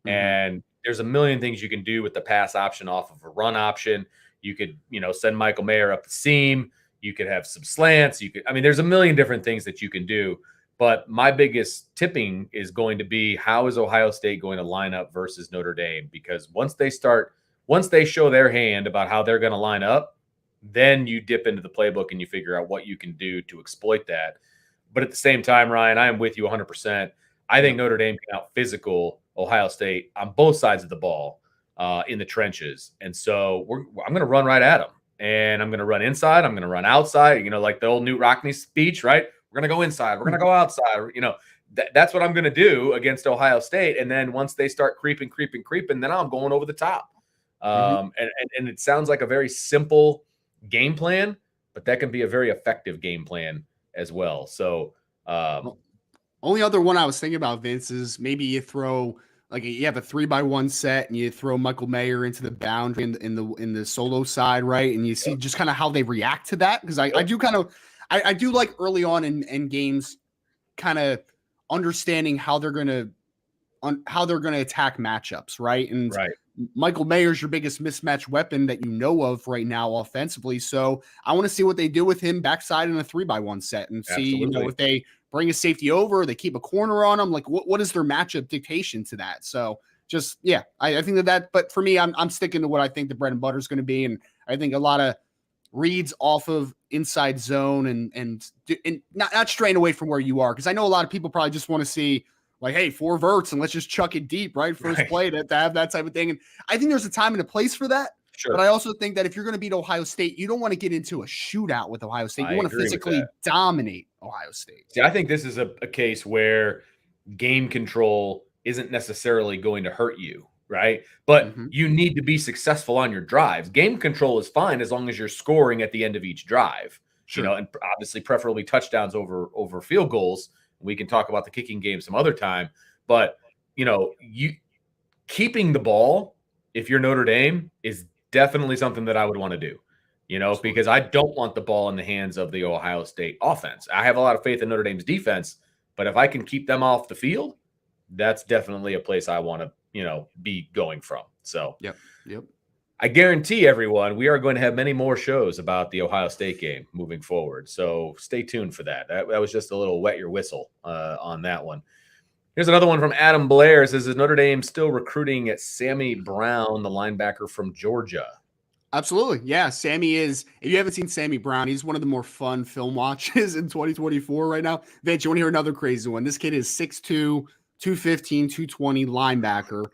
Mm-hmm. And there's a million things you can do with the pass option off of a run option. You could, send Michael Mayer up the seam. You could have some slants. There's a million different things that you can do. But my biggest tipping is going to be, how is Ohio State going to line up versus Notre Dame? Because once they show their hand about how they're going to line up, then you dip into the playbook and you figure out what you can do to exploit that. But at the same time, Ryan, I am with you 100%. I think Notre Dame can out physical Ohio State on both sides of the ball in the trenches. And so I'm going to run right at them. And I'm going to run inside. I'm going to run outside. Like the old Newt Rockne speech, right? We're going to go inside. We're going to go outside. That's what I'm going to do against Ohio State. And then once they start creeping, then I'm going over the top. And it sounds like a very simple game plan, but that can be a very effective game plan as well. So only other one I was thinking about, Vince, is maybe you throw you have a 3x1 set and you throw Michael Mayer into the boundary in the solo side, right? And you see just kind of how they react to that. Because I do like early on in games kind of understanding how they're gonna attack matchups, right? And Michael Mayer's your biggest mismatch weapon that you know of right now offensively. So I want to see what they do with him backside in a 3x1 set and see, if they bring a safety over, they keep a corner on him. Like what is their matchup dictation to that? So just, I think that, but for me, I'm sticking to what I think the bread and butter is going to be. And I think a lot of reads off of inside zone and not straying away from where you are. Cause I know a lot of people probably just want to see, like, hey, 4 verts and let's just chuck it deep, right? First play to have that type of thing. And I think there's a time and a place for that. Sure. But I also think that if you're going to beat Ohio State, you don't want to get into a shootout with Ohio State. You want to physically dominate Ohio State. See, I think this is a case where game control isn't necessarily going to hurt you, right? But you need to be successful on your drives. Game control is fine as long as you're scoring at the end of each drive. Sure. And obviously preferably touchdowns over field goals. We can talk about the kicking game some other time, but you keeping the ball, if you're Notre Dame, is definitely something that I would want to do, because I don't want the ball in the hands of the Ohio State offense. I have a lot of faith in Notre Dame's defense, but if I can keep them off the field, that's definitely a place I want to, be going from. So, yep. I guarantee everyone we are going to have many more shows about the Ohio State game moving forward. So stay tuned for that. That was just a little wet your whistle on that one. Here's another one from Adam Blair. It says, is Notre Dame still recruiting at Sammy Brown, the linebacker from Georgia? Absolutely. Yeah. Sammy is, if you haven't seen Sammy Brown, he's one of the more fun film watches in 2024 right now. Vince, you want to hear another crazy one? This kid is 6'2", 215, 220 linebacker.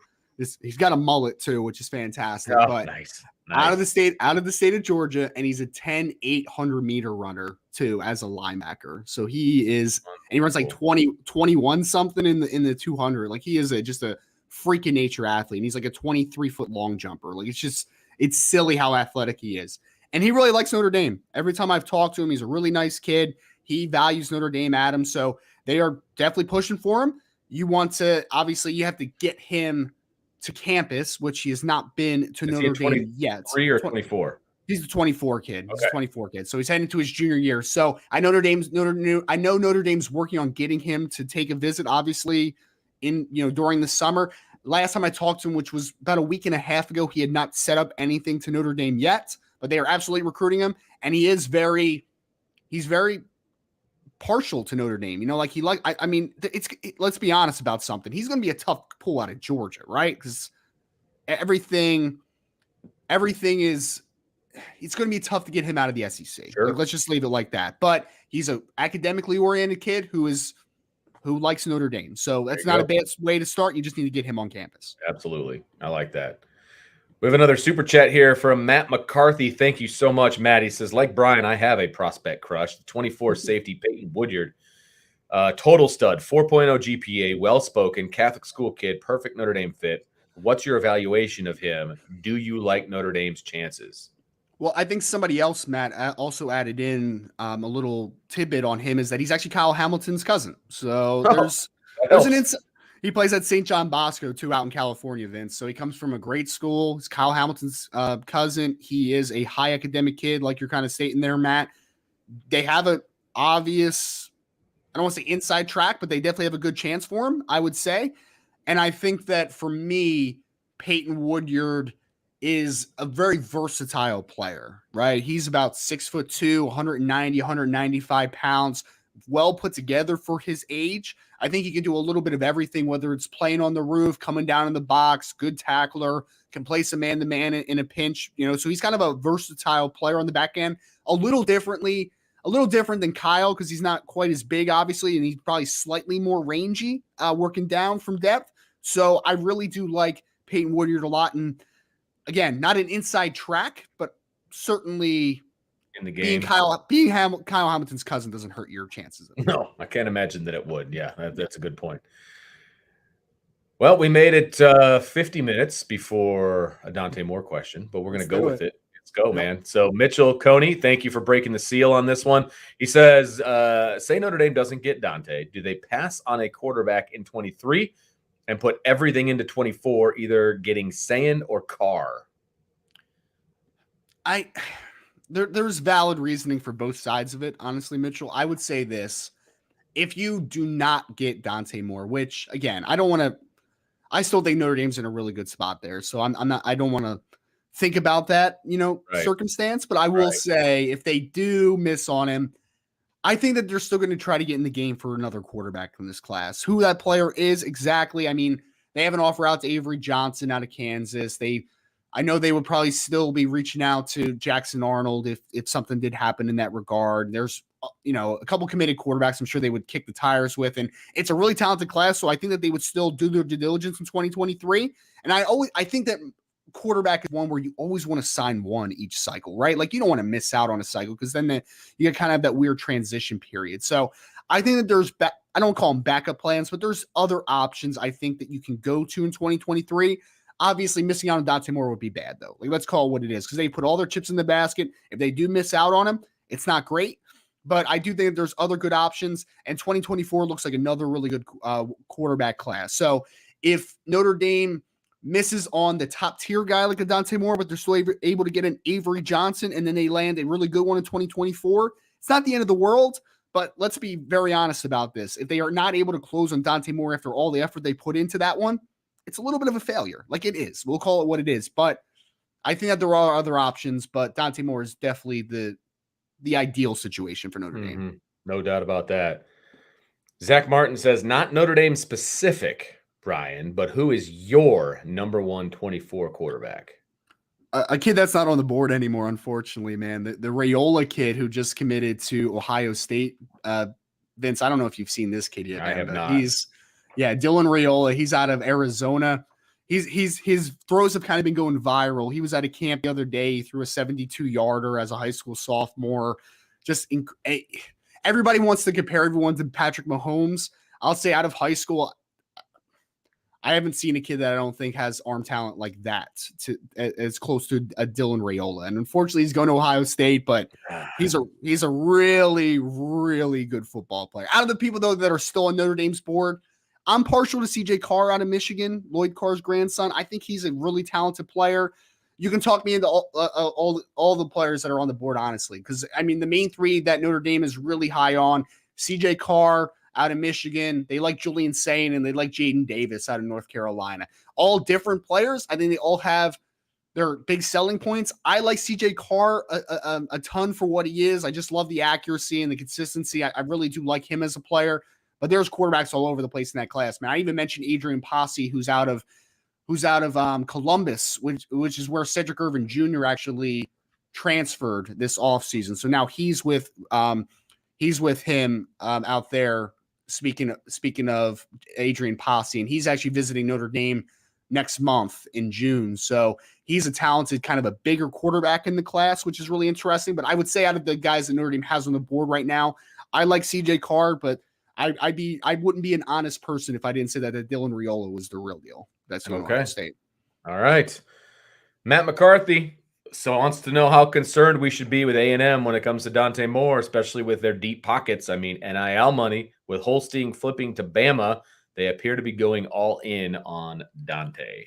He's got a mullet too, which is fantastic. Oh, but nice. out of the state of Georgia, and he's a 10, 800-meter runner too as a linebacker. So he is, and he runs like 21 something in the 200. Like he is just a freaking nature athlete. And he's like a 23-foot long jumper. Like it's silly how athletic he is. And he really likes Notre Dame. Every time I've talked to him, he's a really nice kid. He values Notre Dame, Adam. So they are definitely pushing for him. You have to get him to campus, which he has not been to Notre Dame yet. 23 or 24? He's the 24 kid. He's a 24 kid. So he's heading to his junior year. So I know Notre Dame's working on getting him to take a visit, obviously, during the summer. Last time I talked to him, which was about a week and a half ago, he had not set up anything to Notre Dame yet, but they are absolutely recruiting him. And he's very partial to Notre Dame. Let's be honest about something. He's going to be a tough pull out of Georgia, right? Because everything is, it's going to be tough to get him out of the SEC. Sure. Let's just leave it like that. But he's a academically oriented kid who likes Notre Dame. So that's not a bad way to start. You just need to get him on campus. Absolutely. I like that. We have another super chat here from Matt McCarthy. Thank you so much, Matt. He says, like Brian, I have a prospect crush. The 24 safety Peyton Woodyard. Total stud, 4.0 GPA, well-spoken, Catholic school kid, perfect Notre Dame fit. What's your evaluation of him? Do you like Notre Dame's chances? Well, I think somebody else, Matt, also added in a little tidbit on him is that he's actually Kyle Hamilton's cousin. So there's an insight. He plays at St. John Bosco too, out in California, Vince. So he comes from a great school. He's Kyle Hamilton's cousin. He is a high academic kid, like you're kind of stating there, Matt. They have an obvious, I don't want to say inside track, but they definitely have a good chance for him, I would say. And I think that for me, Peyton Woodyard is a very versatile player, right? He's about 6'2", 190, 195 pounds, well put together for his age. I think he can do a little bit of everything, whether it's playing on the roof, coming down in the box, good tackler, can play some man-to-man in a pinch, so he's kind of a versatile player on the back end, a little different than Kyle because he's not quite as big, obviously, and he's probably slightly more rangy working down from depth. So I really do like Peyton Woodyard a lot. And again, not an inside track, but certainly in the game. Kyle Hamilton's cousin doesn't hurt your chances. No, I can't imagine that it would. Yeah, that's a good point. Well, we made it 50 minutes before a Dante Moore question, but we're going to go with it. Let's go, man. So Mitchell Coney, thank you for breaking the seal on this one. He says, say Notre Dame doesn't get Dante. Do they pass on a quarterback in 23 and put everything into 24, either getting Sand or Carr? There's valid reasoning for both sides of it, honestly, Mitchell. I would say this. If you do not get Dante Moore, which, again, I still think Notre Dame's in a really good spot there. So I don't want to think about that, circumstance. But I will say if they do miss on him, I think that they're still going to try to get in the game for another quarterback from this class. Who that player is exactly, I mean, they have an offer out to Avery Johnson out of Kansas. I know they would probably still be reaching out to Jackson Arnold if something did happen in that regard. There's, a couple committed quarterbacks I'm sure they would kick the tires with. And it's a really talented class, so I think that they would still do their due diligence in 2023. And I think that quarterback is one where you always want to sign one each cycle, right? Like you don't want to miss out on a cycle because then you kind of have that weird transition period. So I think that there's, I don't call them backup plans, but there's other options I think that you can go to in 2023. Obviously, missing out on Dante Moore would be bad, though. Like, let's call it what it is because they put all their chips in the basket. If they do miss out on him, it's not great. But I do think there's other good options, and 2024 looks like another really good quarterback class. So if Notre Dame misses on the top-tier guy like a Dante Moore, but they're still able to get an Avery Johnson, and then they land a really good one in 2024, it's not the end of the world. But let's be very honest about this. If they are not able to close on Dante Moore after all the effort they put into that one, it's a little bit of a failure. Like it is. We'll call it what it is. But I think that there are other options, but Dante Moore is definitely the ideal situation for Notre Dame. No doubt about that. Zach Martin says, not Notre Dame specific, Brian, but who is your number 124 quarterback? A kid that's not on the board anymore, unfortunately, man. The Raiola kid who just committed to Ohio State. Vince, I don't know if you've seen this kid yet. I have not. Dylan Raiola. He's out of Arizona. His throws have kind of been going viral. He was at a camp the other day. He threw a 72-yarder as a high school sophomore. Everybody wants to compare everyone to Patrick Mahomes. I'll say out of high school, I haven't seen a kid that I don't think has arm talent like that as close to a Dylan Raiola. And unfortunately, he's going to Ohio State, but he's a really, really good football player. Out of the people, though, that are still on Notre Dame's board, I'm partial to CJ Carr out of Michigan, Lloyd Carr's grandson. I think he's a really talented player. You can talk me into all the players that are on the board, honestly, because, I mean, the main three that Notre Dame is really high on, CJ Carr out of Michigan, they like Julian Sain, and they like Jaden Davis out of North Carolina. All different players. I think they all have their big selling points. I like CJ Carr a ton for what he is. I just love the accuracy and the consistency. I really do like him as a player. But there's quarterbacks all over the place in that class, man. I even mentioned Adrian Posse, who's out of Columbus, which is where Cedric Irvin Jr. actually transferred this offseason. So now he's with him out there. Speaking of Adrian Posse, and he's actually visiting Notre Dame next month in June. So he's a talented, kind of a bigger quarterback in the class, which is really interesting. But I would say out of the guys that Notre Dame has on the board right now, I like CJ Carr, but I wouldn't be an honest person if I didn't say that Dylan Raiola was the real deal. That's going to State. All right. Matt McCarthy wants to know how concerned we should be with A&M when it comes to Dante Moore, especially with their deep pockets. I mean, NIL money with Holstein flipping to Bama. They appear to be going all in on Dante.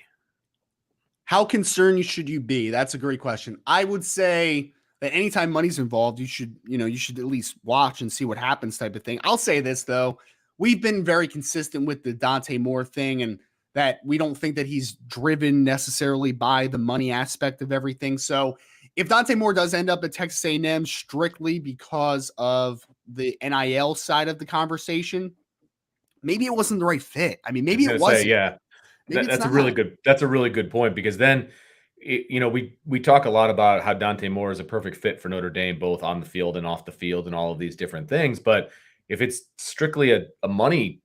How concerned should you be? That's a great question. I would say that anytime money's involved, you should at least watch and see what happens type of thing. I'll say this, though. We've been very consistent with the Dante Moore thing, and that we don't think that he's driven necessarily by the money aspect of everything. So if Dante Moore does end up at Texas A&M strictly because of the NIL side of the conversation, maybe it wasn't the right fit. I mean, maybe it wasn't. Yeah. That's a really good point, because then, we talk a lot about how Dante Moore is a perfect fit for Notre Dame, both on the field and off the field and all of these different things. But if it's strictly a money,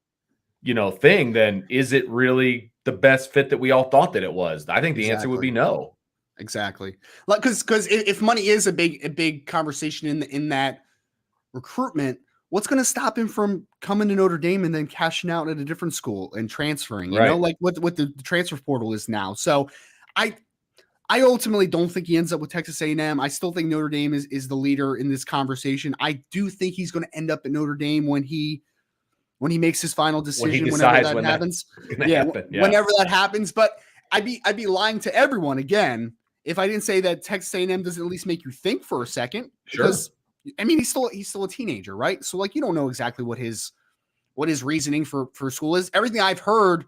thing, then is it really the best fit that we all thought that it was? I think the answer would be no. Exactly. Because if money is a big conversation in that recruitment, what's going to stop him from coming to Notre Dame and then cashing out at a different school and transferring, you know, like what the transfer portal is now. So I ultimately don't think he ends up with Texas A&M. I still think Notre Dame is the leader in this conversation. I do think he's going to end up at Notre Dame when he makes his final decision, whenever that happens. Whenever that happens. But I'd be lying to everyone again if I didn't say that Texas A&M doesn't at least make you think for a second. Sure. Because I mean, he's still a teenager, right? So like, you don't know exactly what his reasoning for school is. Everything I've heard,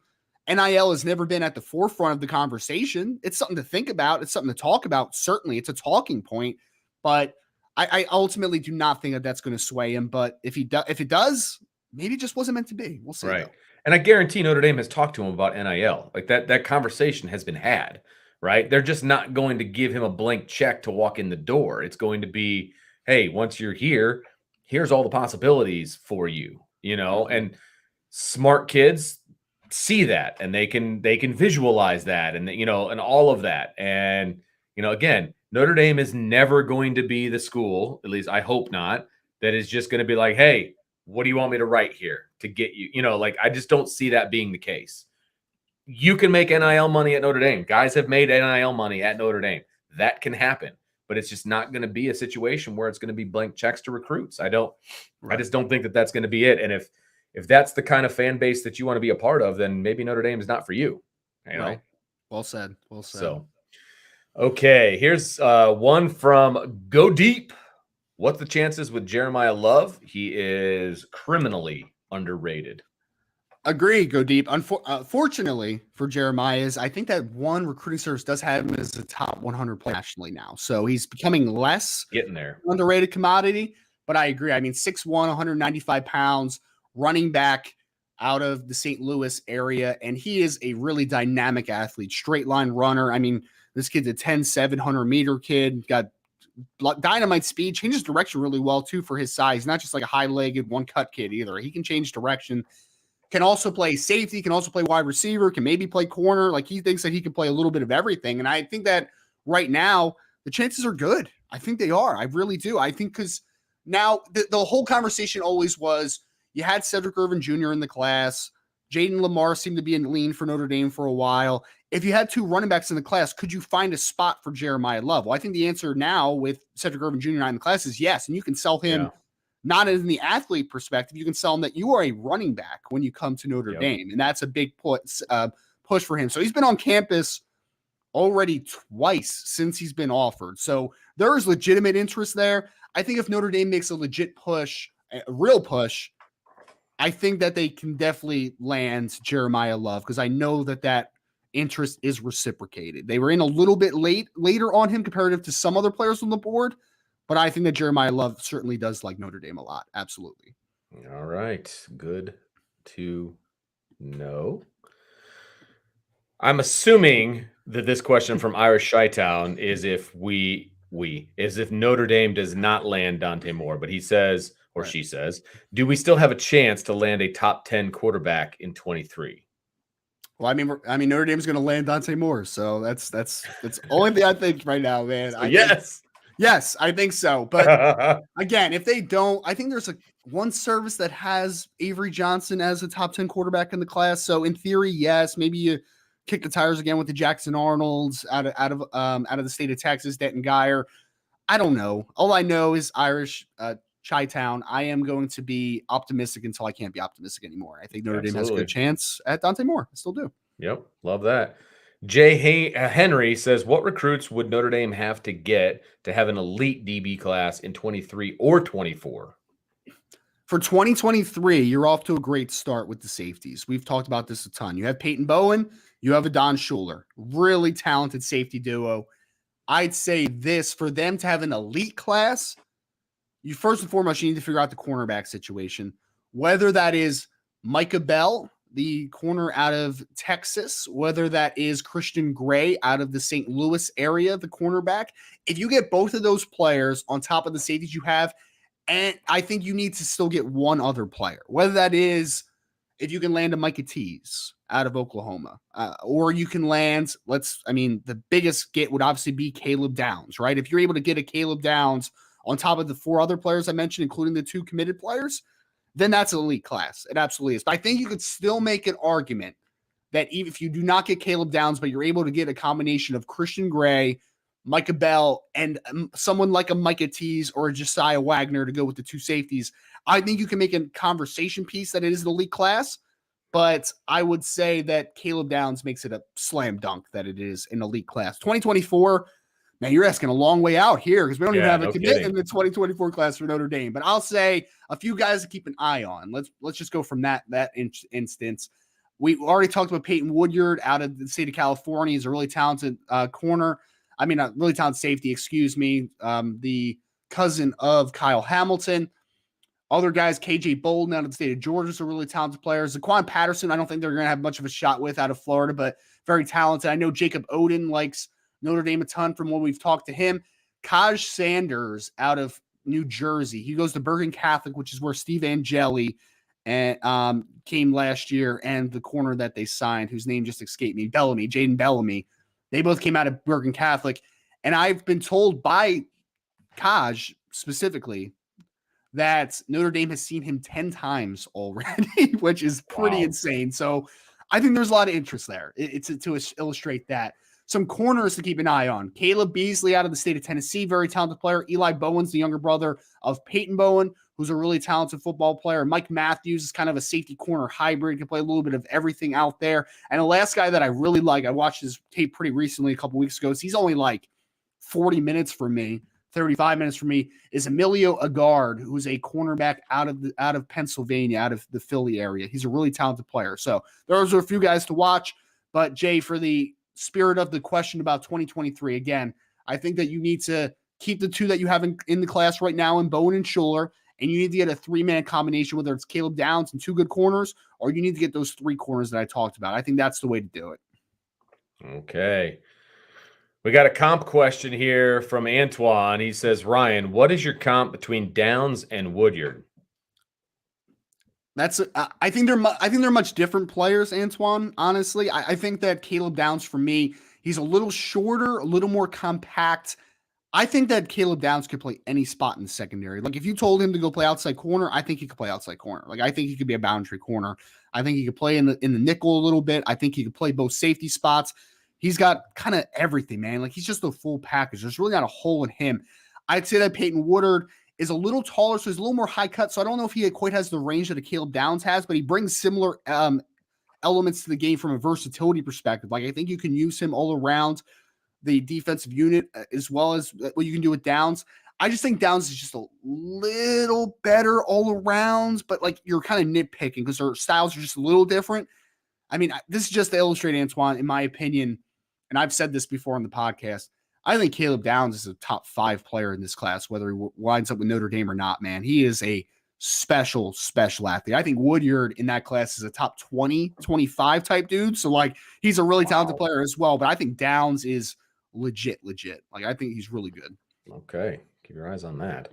NIL has never been at the forefront of the conversation. It's something to think about. It's something to talk about. Certainly, it's a talking point. But I ultimately do not think that that's going to sway him. But if it does, maybe it just wasn't meant to be. We'll see. Right. Though. And I guarantee Notre Dame has talked to him about NIL. Like that conversation has been had, right? They're just not going to give him a blank check to walk in the door. It's going to be, hey, once you're here, here's all the possibilities for you, and smart kids see that, and they can visualize that, and and all of that. And, again, Notre Dame is never going to be the school, at least I hope not, that is just going to be like, hey, what do you want me to write here to get you? I just don't see that being the case. You can make NIL money at Notre Dame. Guys have made NIL money at Notre Dame. That can happen, but it's just not going to be a situation where it's going to be blank checks to recruits. I just don't think that that's going to be it. And if that's the kind of fan base that you want to be a part of, then maybe Notre Dame is not for you. Right. Well said. So, okay, here's one from Go Deep. What's the chances with Jeremiah Love? He is criminally underrated. Agree, Go Deep. Fortunately for Jeremiah, I think that one recruiting service does have him as a top 100 player nationally now. So he's becoming less getting there underrated commodity. But I agree. I mean, 6'1", 195 pounds, running back out of the St. Louis area. And he is a really dynamic athlete, straight line runner. I mean, this kid's a 10'7", 100-meter kid, got dynamite speed, changes direction really well too for his size. Not just like a high-legged one-cut kid either. He can change direction. Can also play safety, can also play wide receiver, can maybe play corner. Like, he thinks that he can play a little bit of everything. And I think that right now the chances are good. I think they are. I really do. I think because now the whole conversation always was you had Cedric Irvin Jr. in the class. Jaden Lamar seemed to be in lean for Notre Dame for a while. If you had two running backs in the class, could you find a spot for Jeremiah Love? Well, I think the answer now with Cedric Irvin Jr. not in the class is yes. And you can sell him not in the athlete perspective. You can sell him that you are a running back when you come to Notre Dame. And that's a big push for him. So he's been on campus already twice since he's been offered. So there is legitimate interest there. I think if Notre Dame makes a legit push, a real push, I think that they can definitely land Jeremiah Love, because I know that interest is reciprocated. They were in a little bit later on him comparative to some other players on the board, but I think that Jeremiah Love certainly does like Notre Dame a lot. Absolutely. All right. Good to know. I'm assuming that this question from Irish Chi-Town is if if Notre Dame does not land Dante Moore, but he says, or she says, do we still have a chance to land a top 10 quarterback in 23? Well, I mean, Notre Dame's going to land Dante Moore, so that's only thing I think right now, man. Yes, I think so. But again, if they don't, I think there's one service that has Avery Johnson as a top 10 quarterback in the class. So in theory, yes, maybe you kick the tires again with the Jackson Arnolds out of the state of Texas, Denton Geyer. I don't know. All I know is Irish Chi-Town. I am going to be optimistic until I can't be optimistic anymore. I think Notre Dame has a good chance at Dante Moore. I still do. Yep, love that. Jay Henry says, what recruits would Notre Dame have to get to have an elite DB class in 23 or 24? For 2023, you're off to a great start with the safeties. We've talked about this a ton. You have Peyton Bowen. You have a Don Schuler. Really talented safety duo. I'd say this, for them to have an elite class, you first and foremost, you need to figure out the cornerback situation. Whether that is Micah Bell, the corner out of Texas, whether that is Christian Gray out of the St. Louis area, the cornerback. If you get both of those players on top of the safeties you have, and I think you need to still get one other player, whether that is if you can land a Micah Tees out of Oklahoma, or you can land, the biggest get would obviously be Caleb Downs, right? If you're able to get a Caleb Downs on top of the 4 other players I mentioned, including the 2 committed players, then that's an elite class. It absolutely is. But I think you could still make an argument that even if you do not get Caleb Downs, but you're able to get a combination of Christian Gray, Micah Bell, and someone like a Micah Tees or a Josiah Wagner to go with the 2 safeties, I think you can make a conversation piece that it is an elite class. But I would say that Caleb Downs makes it a slam dunk that it is an elite class. 2024, man, you're asking a long way out here because we don't even have a commitment in the 2024 class for Notre Dame. But I'll say a few guys to keep an eye on. Let's just go from that instance. We already talked about Peyton Woodyard out of the state of California. He's a really talented corner. A really talented safety, the cousin of Kyle Hamilton. Other guys, KJ Bolden out of the state of Georgia is a really talented player. Zaquan Patterson, I don't think they're going to have much of a shot with out of Florida, but very talented. I know Jacob Oden likes Notre Dame a ton from when we've talked to him. Kaj Sanders out of New Jersey. He goes to Bergen Catholic, which is where Steve Angeli came last year, and the corner that they signed, whose name just escaped me, Jaden Bellamy. They both came out of Bergen Catholic. And I've been told by Kaj specifically that Notre Dame has seen him 10 times already, which is pretty insane. So I think there's a lot of interest there. It's to illustrate that. Some corners to keep an eye on. Caleb Beasley out of the state of Tennessee, very talented player. Eli Bowen's the younger brother of Peyton Bowen, who's a really talented football player. Mike Matthews is kind of a safety corner hybrid, can play a little bit of everything out there. And the last guy that I really like, I watched his tape pretty recently, a couple weeks ago. So he's only like 40 minutes for me, 35 minutes for me, is Emilio Agard, who's a cornerback out of Pennsylvania, out of the Philly area. He's a really talented player. So those are a few guys to watch. But Jay, for the spirit of the question about 2023, again, I think that you need to keep the 2 that you have in the class right now in Bowen and Schuler, and you need to get a 3-man combination, whether it's Caleb Downs and 2 good corners, or you need to get those 3 corners that I talked about. I think that's the way to do it. Okay. We got a comp question here from Antoine. He says, Ryan, what is your comp between Downs and Woodyard? I think they're much different players, Antoine. Honestly, I think that Caleb Downs, for me, he's a little shorter, a little more compact. I think that Caleb Downs could play any spot in the secondary. Like if you told him to go play outside corner, I think he could play outside corner. Like I think he could be a boundary corner. I think he could play in the nickel a little bit. I think he could play both safety spots. He's got kind of everything, man. Like he's just a full package. There's really not a hole in him. I'd say that Peyton Woodyard is a little taller, so he's a little more high cut. So I don't know if he quite has the range that a Caleb Downs has, but he brings similar elements to the game from a versatility perspective. Like I think you can use him all around the defensive unit as well as what you can do with Downs. I just think Downs is just a little better all around, but like you're kind of nitpicking because their styles are just a little different. This is just to illustrate, Antoine, in my opinion, and I've said this before on the podcast, I think Caleb Downs is a top 5 player in this class, whether he winds up with Notre Dame or not, man. He is a special athlete. I think Woodyard in that class is a top 20, 25 type dude. So, like, he's a really talented player as well. But I think Downs is legit. Like, I think he's really good. Okay. Keep your eyes on that.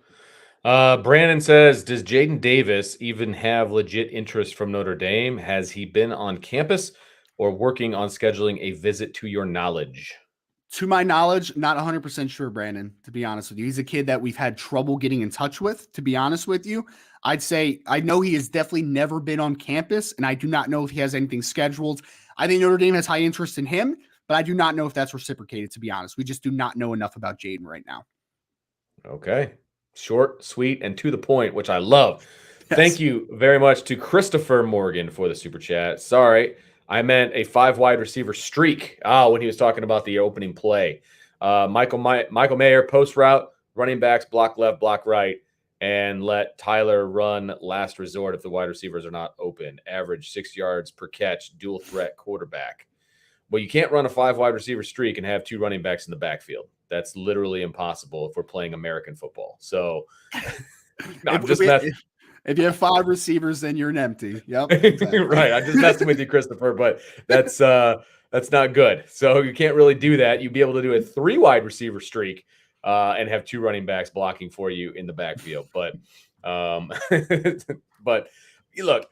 Brandon says, does Jaden Davis even have legit interest from Notre Dame? Has he been on campus or working on scheduling a visit to your knowledge? To my knowledge, not 100% sure, Brandon, to be honest with you. He's a kid that we've had trouble getting in touch with, to be honest with you. I'd say I know he has definitely never been on campus, and I do not know if he has anything scheduled. I think Notre Dame has high interest in him, but I do not know if that's reciprocated, to be honest. We just do not know enough about Jaden right now. Okay. Short, sweet, and to the point, which I love. Yes. Thank you very much to Christopher Morgan for the super chat. Sorry, I meant a 5 wide receiver streak. When he was talking about the opening play. Michael Mayer, post route, running backs, block left, block right, and let Tyler run last resort if the wide receivers are not open. Average 6 yards per catch, dual threat quarterback. Well, you can't run a 5 wide receiver streak and have 2 running backs in the backfield. That's literally impossible if we're playing American football. So if you have 5 receivers, then you're an empty. Yep. Exactly. Right. I'm just messing with you, Christopher, but that's not good. So you can't really do that. You'd be able to do a 3 wide receiver streak and have 2 running backs blocking for you in the backfield. But but look,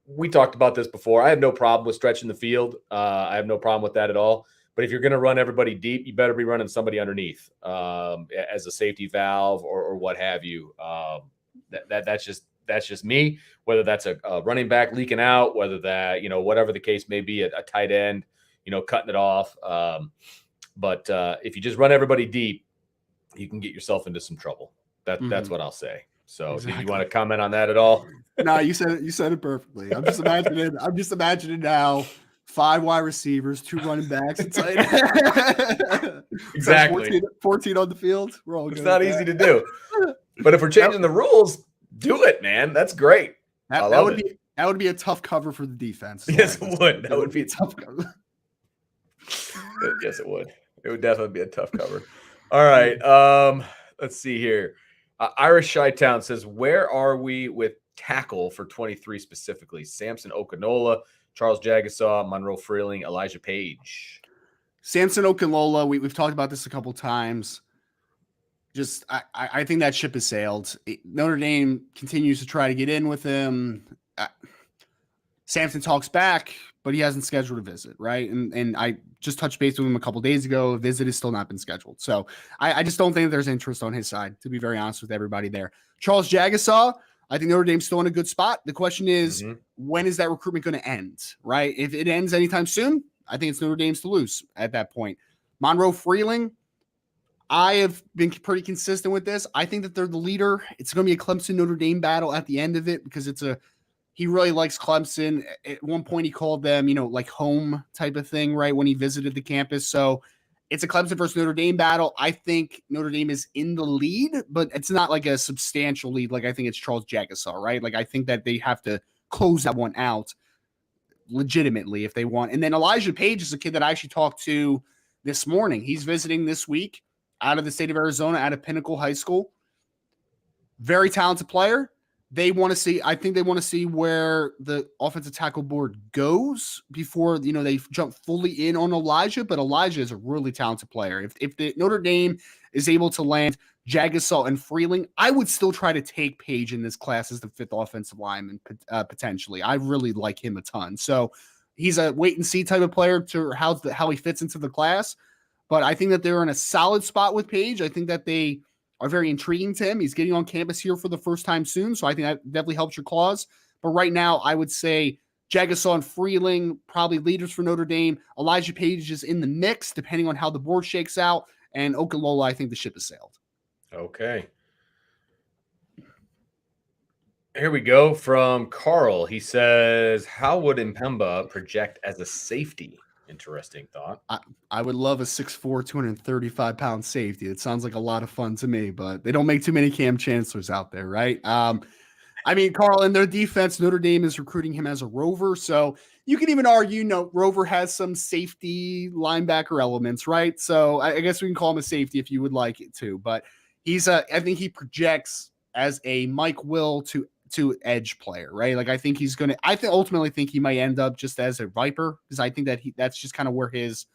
we talked about this before. I have no problem with stretching the field. I have no problem with that at all. But if you're going to run everybody deep, you better be running somebody underneath as a safety valve or what have you. That's just me. Whether that's a running back leaking out, whether that whatever the case may be, a tight end, cutting it off. But if you just run everybody deep, you can get yourself into some trouble. That's what I'll say. So, exactly. Do you want to comment on that at all? No, you said it perfectly. I'm just imagining now. 5 wide receivers, 2 running backs. It's like exactly 14 on the field. We're all good. It's not easy to do. But if we're changing the rules, do it, man. That's great. That would be a tough cover for the defense. Yes, it would. That would be a tough cover. Yes, it would. It would definitely be a tough cover. All right. Let's see here. Irish Chi-Town says, where are we with tackle for 23 specifically? Samson Okinola, Charles Jagasaw, Monroe Freeling, Elijah Page. Samson Okinola, we've talked about this a couple times. I think that ship has sailed. Notre Dame continues to try to get in with him. Samson talks back, but he hasn't scheduled a visit, right? And I just touched base with him a couple days ago. A visit has still not been scheduled. So I just don't think there's interest on his side, to be very honest with everybody there. Charles Jagasaw, I think Notre Dame's still in a good spot. The question is, when is that recruitment going to end, right? If it ends anytime soon, I think it's Notre Dame's to lose at that point. Monroe Freeling, I have been pretty consistent with this. I think that they're the leader. It's going to be a Clemson-Notre Dame battle at the end of it because he really likes Clemson. At one point, he called them, like home type of thing, right, when he visited the campus. So it's a Clemson versus Notre Dame battle. I think Notre Dame is in the lead, but it's not like a substantial lead. Like I think it's Charles Jagasaw, right? Like I think that they have to close that one out legitimately if they want. And then Elijah Page is a kid that I actually talked to this morning. He's visiting this week out of the state of Arizona, out of Pinnacle High School. Very talented player. I think they want to see where the offensive tackle board goes before, they jump fully in on Elijah, but Elijah is a really talented player. If the Notre Dame is able to land Jagasaw and Freeling, I would still try to take Page in this class as the 5th offensive lineman, potentially. I really like him a ton. So he's a wait and see type of player to how he fits into the class. But I think that they're in a solid spot with Page. I think that they are very intriguing to him. He's getting on campus here for the first time soon, so I think that definitely helps your cause. But right now, I would say Jagasaw and Freeling, probably leaders for Notre Dame. Elijah Page is in the mix, depending on how the board shakes out. And Okinola, I think the ship has sailed. Okay. Here we go from Carl. He says, how would Mpemba project as a safety? Interesting thought. I would love a 6'4", 235-pound safety. It sounds like a lot of fun to me, but they don't make too many Cam Chancellors out there, right? Carl, in their defense, Notre Dame is recruiting him as a rover, so you can even argue, rover has some safety linebacker elements, right? So I guess we can call him a safety if you would like it to, but I think he projects as a Mike Will to edge player, right? Like I ultimately think he might end up just as a Viper because I think that's just kind of where his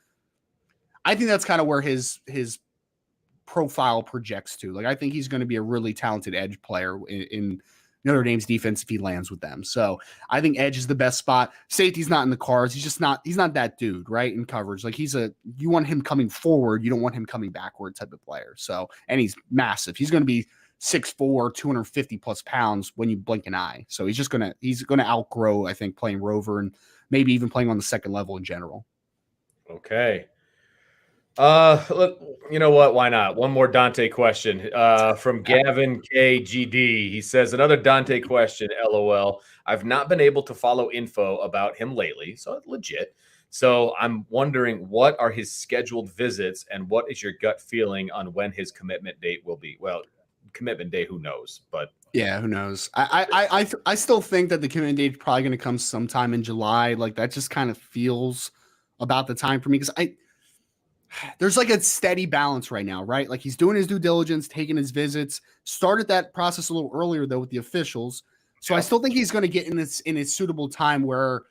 profile projects to. Like I think he's going to be a really talented edge player in Notre Dame's defense if he lands with them. So I think edge is the best spot. Safety's not in the cards. He's not that dude, right? In coverage. Like you want him coming forward. You don't want him coming backward type of player. So, and he's massive. He's going to be 6'4", 250 plus pounds when you blink an eye. So he's gonna outgrow, I think, playing Rover and maybe even playing on the second level in general. Okay. Look, you know what? Why not? One more Dante question from Gavin KGD. He says, another Dante question, LOL. I've not been able to follow info about him lately, so legit. So I'm wondering, what are his scheduled visits and what is your gut feeling on when his commitment date will be? Well, commitment day, who knows? But yeah, who knows? I still think that the commitment date is probably going to come sometime in July. Like that just kind of feels about the time for me because there's like a steady balance right now, right? Like he's doing his due diligence, taking his visits. Started that process a little earlier though with the officials. So I still think he's going to get in a suitable time where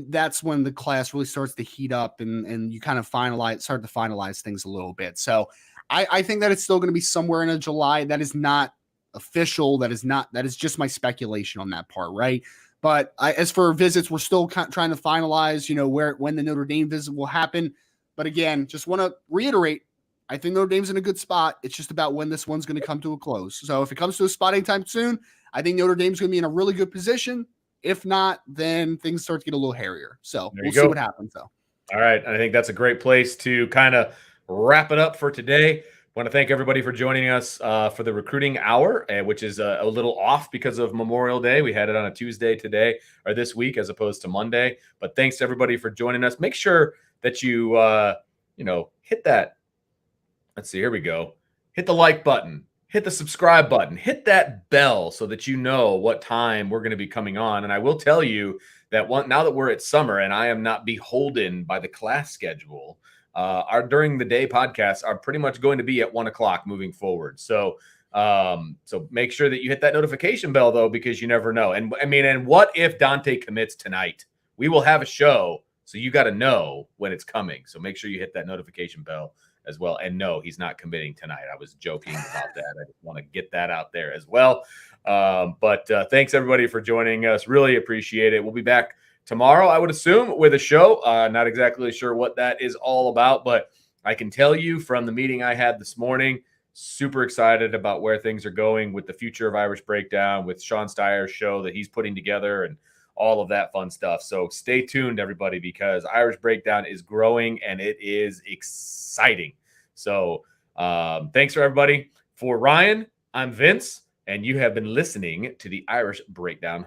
that's when the class really starts to heat up and you kind of start to finalize things a little bit. So I think that it's still going to be somewhere in July. That is not official. That is just my speculation on that part, right? But as for visits, we're still trying to finalize, when the Notre Dame visit will happen. But again, just want to reiterate, I think Notre Dame's in a good spot. It's just about when this one's going to come to a close. So if it comes to a spot anytime soon, I think Notre Dame's going to be in a really good position. If not, then things start to get a little hairier. So we'll see what happens, though. All right. I think that's a great place to kind of wrap it up for today. I want to thank everybody for joining us for the recruiting hour, which is a little off because of Memorial Day. We had it on a Tuesday today or this week as opposed to Monday. But thanks to everybody for joining us. Make sure that you, hit that. Let's see. Here we go. Hit the like button. Hit the subscribe button. Hit that bell so that you know what time we're going to be coming on. And I will tell you that now that we're at summer and I am not beholden by the class schedule, our during the day podcasts are pretty much going to be at 1:00 moving forward. So make sure that you hit that notification bell though, because you never know. And what if Dante commits tonight? We will have a show. So you got to know when it's coming. So make sure you hit that notification bell as well. And no, he's not committing tonight. I was joking about that. I just want to get that out there as well. But thanks everybody for joining us. Really appreciate it. We'll be back tomorrow, I would assume, with a show. Not exactly sure what that is all about, but I can tell you from the meeting I had this morning, super excited about where things are going with the future of Irish Breakdown, with Sean Steyer's show that he's putting together and all of that fun stuff. So stay tuned, everybody, because Irish Breakdown is growing and it is exciting. So thanks for everybody. For Ryan, I'm Vince, and you have been listening to the Irish Breakdown